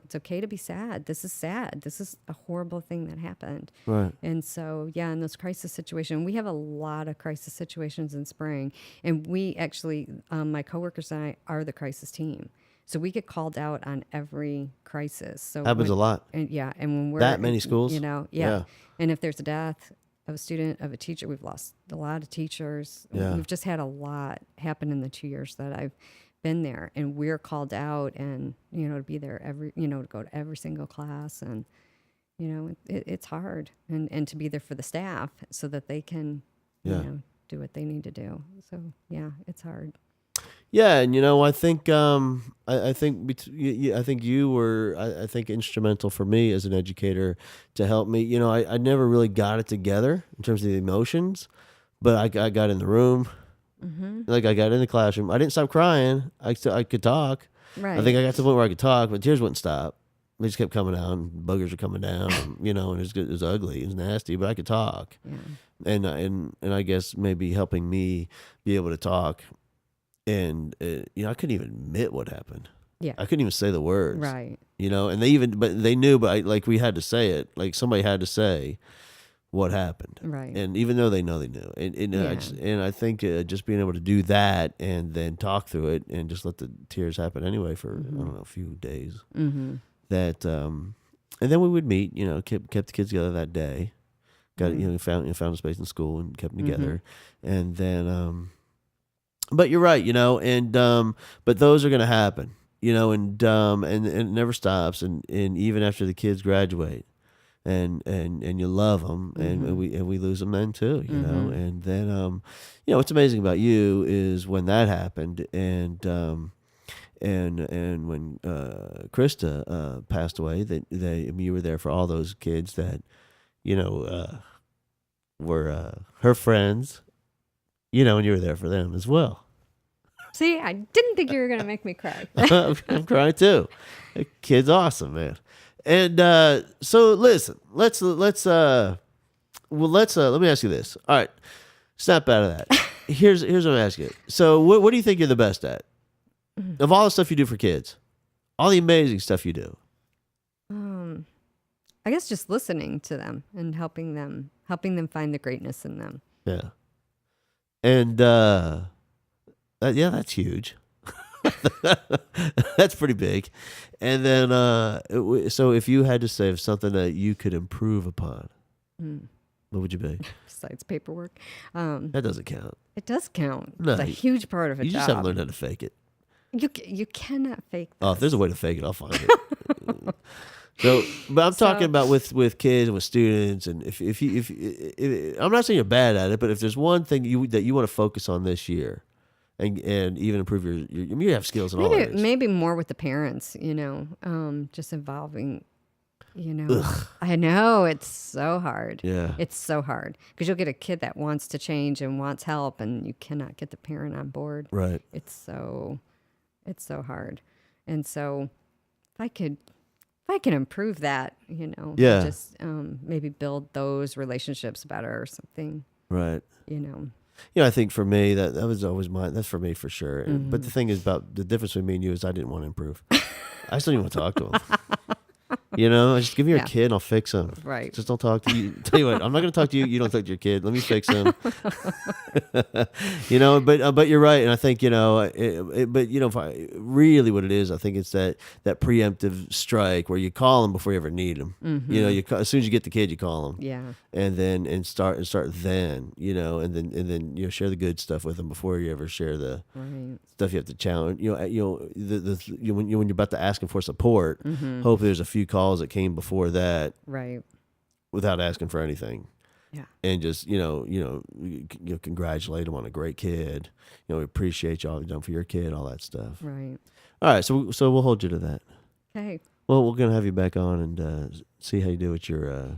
[SPEAKER 2] it's okay to be sad. This is sad. This is a horrible thing that happened.
[SPEAKER 1] Right.
[SPEAKER 2] And so, yeah, in those crisis situations, we have a lot of crisis situations in spring. And we actually, my coworkers and I are the crisis team. So we get called out on every crisis. So
[SPEAKER 1] Happens a lot.
[SPEAKER 2] And when we're
[SPEAKER 1] That many schools?
[SPEAKER 2] Yeah. And if there's a death of a student, of a teacher, we've lost a lot of teachers.
[SPEAKER 1] Yeah.
[SPEAKER 2] We've just had a lot happen in the 2 years that I've been there, and we're called out, and to be there to go to every single class, and it's hard, and to be there for the staff so that they can do what they need to do. So yeah, it's hard.
[SPEAKER 1] Yeah, and I think I think you were I think instrumental for me as an educator to help me. I never really got it together in terms of the emotions, but I got in the room. Mm-hmm. Like I got in the classroom. I didn't stop crying. I could talk.
[SPEAKER 2] Right.
[SPEAKER 1] I think I got to the point where I could talk, but tears wouldn't stop. They just kept coming out, and boogers were coming down. And, it was ugly. It was nasty, but I could talk. Yeah. And I guess maybe helping me be able to talk, and I couldn't even admit what happened.
[SPEAKER 2] Yeah.
[SPEAKER 1] I couldn't even say the words.
[SPEAKER 2] Right.
[SPEAKER 1] And they knew, but we had to say it. Like somebody had to say what happened.
[SPEAKER 2] Right.
[SPEAKER 1] And even though they knew, and I think just being able to do that and then talk through it and just let the tears happen anyway for I don't know, a few days. Mm-hmm. That and then we would meet. Kept the kids together that day. Got found a space in school and kept them together. And then but you're right. And but those are going to happen. And it never stops. And even after the kids graduate. And you love them, and we lose them then too, and then what's amazing about you is when that happened, and when Krista passed away, you were there for all those kids that were her friends, and you were there for them as well.
[SPEAKER 2] See, I didn't think you were gonna make me cry.
[SPEAKER 1] I'm crying too. The kid's awesome, man. And so listen, let's let me ask you this. All right, snap out of that. Here's what I'm asking you. So what do you think you're the best at? Of all the stuff you do for kids, all the amazing stuff you do.
[SPEAKER 2] I guess just listening to them and helping them find the greatness in them.
[SPEAKER 1] Yeah. And that's huge. That's pretty big. And then so if you had to say of something that you could improve upon, what would you be?
[SPEAKER 2] Besides paperwork.
[SPEAKER 1] That doesn't count.
[SPEAKER 2] It does count.
[SPEAKER 1] No,
[SPEAKER 2] it's a huge part of a job.
[SPEAKER 1] You just haven't learned how to fake it.
[SPEAKER 2] You cannot fake this.
[SPEAKER 1] Oh, if there's a way to fake it, I'll find it. But I'm talking about with kids and with students, and if I'm not saying you're bad at it, but if there's one thing that you want to focus on this year, and even improve you have skills in all areas.
[SPEAKER 2] Maybe more with the parents, just involving, I know it's so hard.
[SPEAKER 1] Yeah,
[SPEAKER 2] it's so hard because you'll get a kid that wants to change and wants help, and you cannot get the parent on board.
[SPEAKER 1] Right.
[SPEAKER 2] It's so hard, and so if I can improve that, just maybe build those relationships better or something.
[SPEAKER 1] Right. I think for me that was always that's for me for sure.
[SPEAKER 2] Mm-hmm.
[SPEAKER 1] But the thing is about the difference between me and you is I didn't want to improve. I still didn't want to talk to him. Just give me your kid and I'll fix him.
[SPEAKER 2] Right.
[SPEAKER 1] Just don't talk to you. Tell you what, I'm not going to talk to you. You don't talk to your kid. Let me fix him. But you're right. And I think, really what it is, I think it's that preemptive strike where you call him before you ever need him. Mm-hmm. As soon as you get the kid, you call him.
[SPEAKER 2] Yeah.
[SPEAKER 1] And then start then, and then share the good stuff with them before you ever share the stuff you have to challenge. When you're about to ask him for support, hopefully there's a few calls that came before that,
[SPEAKER 2] right,
[SPEAKER 1] without asking for anything.
[SPEAKER 2] Yeah.
[SPEAKER 1] And just congratulate them on a great kid. We appreciate y'all you've done for your kid, all that stuff.
[SPEAKER 2] Right.
[SPEAKER 1] All right, so we'll hold you to that.
[SPEAKER 2] Okay.
[SPEAKER 1] Well, we're gonna have you back on and see how you do with your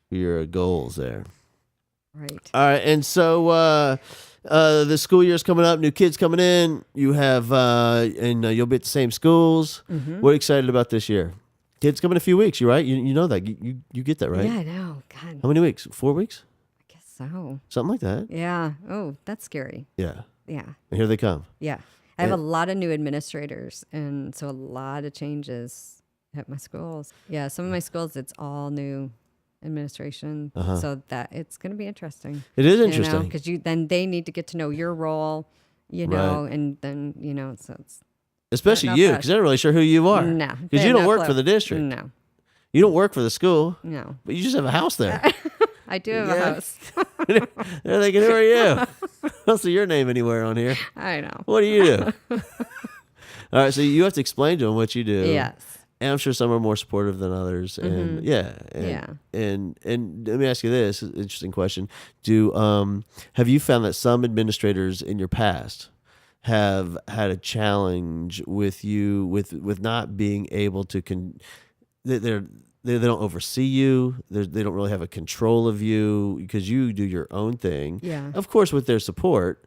[SPEAKER 1] your goals there.
[SPEAKER 2] Right.
[SPEAKER 1] All right, and so the school year's coming up, new kids coming in. You have, and you'll be at the same schools.
[SPEAKER 2] Mm-hmm.
[SPEAKER 1] What are you excited about this year? Kids coming in a few weeks, you right? You know that. You get that, right?
[SPEAKER 2] Yeah, I know. God,
[SPEAKER 1] How many weeks? 4 weeks?
[SPEAKER 2] I guess so.
[SPEAKER 1] Something like that.
[SPEAKER 2] Yeah. Oh, that's scary.
[SPEAKER 1] Yeah.
[SPEAKER 2] Yeah.
[SPEAKER 1] And here they come.
[SPEAKER 2] Yeah. I have a lot of new administrators, and so a lot of changes at my schools. Yeah, some of my schools, it's all new administration, so that it's going to be interesting.
[SPEAKER 1] It is interesting.
[SPEAKER 2] Because then they need to get to know your role, and then, so it's...
[SPEAKER 1] Especially
[SPEAKER 2] not
[SPEAKER 1] you,
[SPEAKER 2] bad.
[SPEAKER 1] because they're not really sure who you are.
[SPEAKER 2] No.
[SPEAKER 1] Because
[SPEAKER 2] they
[SPEAKER 1] you
[SPEAKER 2] have
[SPEAKER 1] don't
[SPEAKER 2] no
[SPEAKER 1] work
[SPEAKER 2] clue.
[SPEAKER 1] for the district.
[SPEAKER 2] No.
[SPEAKER 1] You don't work for the school,
[SPEAKER 2] No.
[SPEAKER 1] but you just have a house there.
[SPEAKER 2] I do have a house.
[SPEAKER 1] They're thinking, who are you? I don't see your name anywhere on here.
[SPEAKER 2] I know.
[SPEAKER 1] What do you do? All right, so you have to explain to them what you do.
[SPEAKER 2] Yes.
[SPEAKER 1] And I'm sure some are more supportive than others. And and let me ask you this interesting question. Have you found that some administrators in your past have had a challenge with you with not being able to they don't oversee you. They don't really have a control of you because you do your own thing.
[SPEAKER 2] Yeah.
[SPEAKER 1] Of course, with their support,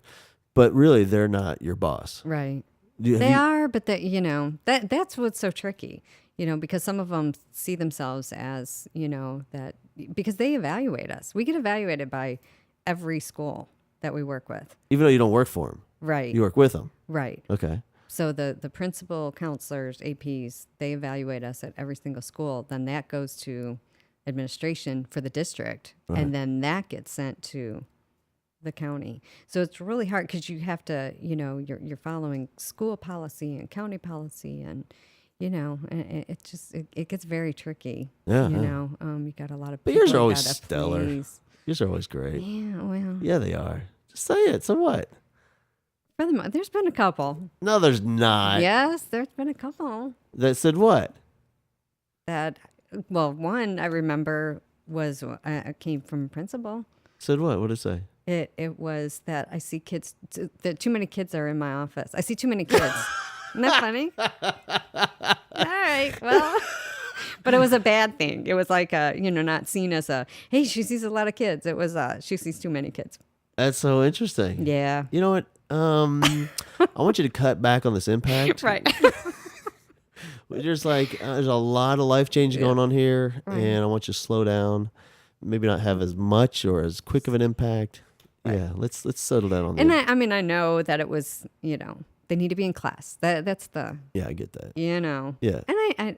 [SPEAKER 1] but really they're not your boss.
[SPEAKER 2] Right.
[SPEAKER 1] They
[SPEAKER 2] are, but that's what's so tricky, because some of them see themselves as, that because they evaluate us. We get evaluated by every school that we work with.
[SPEAKER 1] Even though you don't work for them.
[SPEAKER 2] Right.
[SPEAKER 1] You work with them.
[SPEAKER 2] Right.
[SPEAKER 1] Okay.
[SPEAKER 2] So the principal, counselors, APs, they evaluate us at every single school. Then that goes to administration for the district,
[SPEAKER 1] Right.
[SPEAKER 2] and then that gets sent to the county. So it's really hard because you have to, you're following school policy and county policy, and and it gets very tricky.
[SPEAKER 1] Yeah.
[SPEAKER 2] You got a lot of.
[SPEAKER 1] But yours
[SPEAKER 2] people
[SPEAKER 1] are always
[SPEAKER 2] that
[SPEAKER 1] stellar.
[SPEAKER 2] please.
[SPEAKER 1] Yours are always great.
[SPEAKER 2] Yeah. Well.
[SPEAKER 1] Yeah, they are. Just say it. So what?
[SPEAKER 2] For the there's been a couple.
[SPEAKER 1] No, there's not.
[SPEAKER 2] Yes, there's been a couple.
[SPEAKER 1] That said what?
[SPEAKER 2] One I remember was came from a principal.
[SPEAKER 1] Said what? What did it say?
[SPEAKER 2] It was that I see kids. That too many kids are in my office. I see too many kids. Isn't that funny? All right. Well, but it was a bad thing. It was like not seen as hey, she sees a lot of kids. It was she sees too many kids.
[SPEAKER 1] That's so interesting.
[SPEAKER 2] Yeah.
[SPEAKER 1] You know what? I want you to cut back on this impact.
[SPEAKER 2] Right.
[SPEAKER 1] There's there's a lot of life change going on here,
[SPEAKER 2] Right.
[SPEAKER 1] and I want you to slow down. Maybe not have as much or as quick of an impact. Right. Yeah, let's settle down on that.
[SPEAKER 2] And I know that it was, they need to be in class. That's the.
[SPEAKER 1] Yeah, I get that.
[SPEAKER 2] Yeah.
[SPEAKER 1] And
[SPEAKER 2] I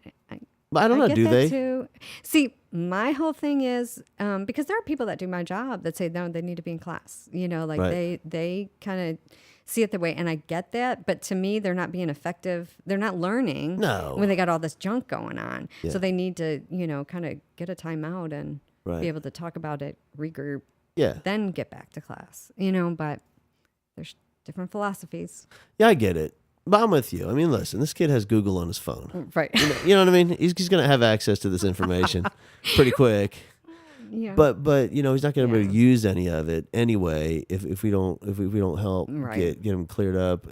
[SPEAKER 1] but I don't know,
[SPEAKER 2] get
[SPEAKER 1] do
[SPEAKER 2] that
[SPEAKER 1] they?
[SPEAKER 2] Too. See, my whole thing is because there are people that do my job that say no, they need to be in class.
[SPEAKER 1] Right.
[SPEAKER 2] they kind of see it the way, and I get that. But to me, they're not being effective. They're not learning.
[SPEAKER 1] No.
[SPEAKER 2] When they got all this junk going on,
[SPEAKER 1] Yeah.
[SPEAKER 2] so they need to kind of get a timeout and
[SPEAKER 1] Right.
[SPEAKER 2] be able to talk about it, regroup,
[SPEAKER 1] Yeah.
[SPEAKER 2] then get back to class. But there's different philosophies.
[SPEAKER 1] Yeah, I get it. But I'm with you. I mean, listen, this kid has Google on his phone.
[SPEAKER 2] Right.
[SPEAKER 1] You know what I mean? He's going to have access to this information pretty quick.
[SPEAKER 2] Yeah.
[SPEAKER 1] But he's not going to be able to
[SPEAKER 2] Yeah.
[SPEAKER 1] use any of it anyway if we don't help
[SPEAKER 2] Right.
[SPEAKER 1] get him cleared up,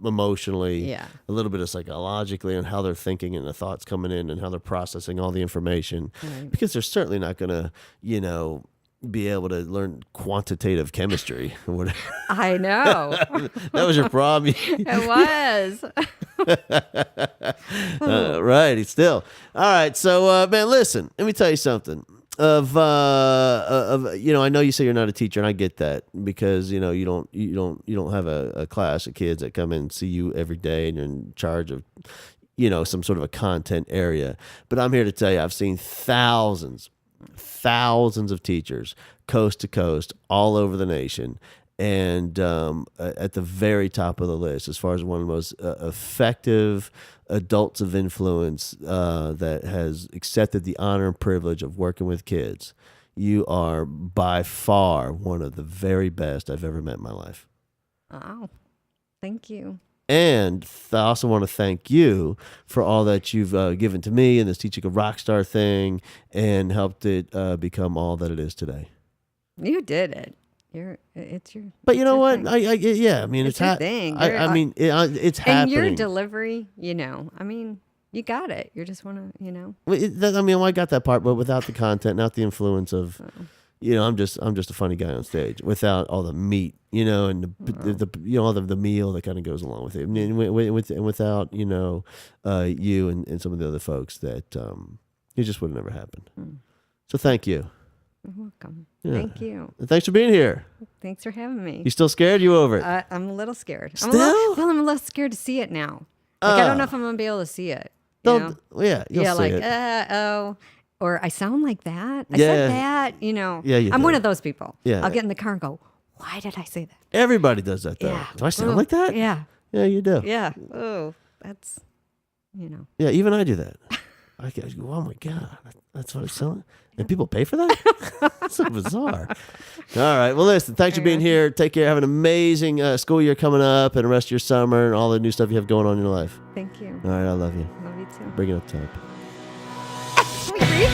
[SPEAKER 1] emotionally,
[SPEAKER 2] Yeah.
[SPEAKER 1] a little bit of psychologically on how they're thinking and the thoughts coming in and how they're processing all the information.
[SPEAKER 2] Right.
[SPEAKER 1] Because they're certainly not going to, be able to learn quantitative chemistry or whatever.
[SPEAKER 2] I know.
[SPEAKER 1] That was your problem.
[SPEAKER 2] It was.
[SPEAKER 1] Right. Still. All right. So, man, listen, let me tell you something I know you say you're not a teacher, and I get that because, you don't have a class of kids that come in and see you every day and you're in charge of, some sort of a content area. But I'm here to tell you, I've seen thousands of teachers coast to coast all over the nation. And at the very top of the list, as far as one of the most effective adults of influence that has accepted the honor and privilege of working with kids, you are by far one of the very best I've ever met in my life.
[SPEAKER 2] Oh, thank you.
[SPEAKER 1] And I also want to thank you for all that you've given to me in this Teaching a Rockstar thing and helped it become all that it is today.
[SPEAKER 2] You did it. It's your.
[SPEAKER 1] But you know what?
[SPEAKER 2] thing.
[SPEAKER 1] I mean, it's
[SPEAKER 2] your thing.
[SPEAKER 1] it's
[SPEAKER 2] And
[SPEAKER 1] happening.
[SPEAKER 2] your delivery, you got it. You just want to,
[SPEAKER 1] I got that part, but without the content, not the influence of, I'm just a funny guy on stage without all the meat, and the all the meal that kind of goes along with it, and without you and some of the other folks that it just would have never happened. So thank you.
[SPEAKER 2] You're welcome.
[SPEAKER 1] Yeah.
[SPEAKER 2] Thank you.
[SPEAKER 1] And thanks for being here.
[SPEAKER 2] Thanks for having me.
[SPEAKER 1] You still scared? You over it?
[SPEAKER 2] I'm a little scared.
[SPEAKER 1] Still?
[SPEAKER 2] I'm a little scared to see it now. I don't know if I'm gonna be able to see it.
[SPEAKER 1] You'll see
[SPEAKER 2] like
[SPEAKER 1] it.
[SPEAKER 2] or I sound like that. I
[SPEAKER 1] Yeah.
[SPEAKER 2] said that.
[SPEAKER 1] Yeah, you
[SPEAKER 2] I'm
[SPEAKER 1] do.
[SPEAKER 2] one of those people.
[SPEAKER 1] Yeah.
[SPEAKER 2] I'll get in the car and go, why did I say that?
[SPEAKER 1] Everybody does that though.
[SPEAKER 2] Yeah.
[SPEAKER 1] Do I sound like that?
[SPEAKER 2] Yeah.
[SPEAKER 1] Yeah, you do.
[SPEAKER 2] Yeah. Oh, that's
[SPEAKER 1] Yeah, even I do that. I go, oh my God, that's what I'm selling. And people pay for that? That's so bizarre. All right. Well, listen, thanks for being here. Take care. Have an amazing school year coming up and the rest of your summer and all the new stuff you have going on in your life.
[SPEAKER 2] Thank you.
[SPEAKER 1] All right. I love you.
[SPEAKER 2] Love you too.
[SPEAKER 1] Bring it up top.
[SPEAKER 2] Can we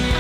[SPEAKER 2] reach?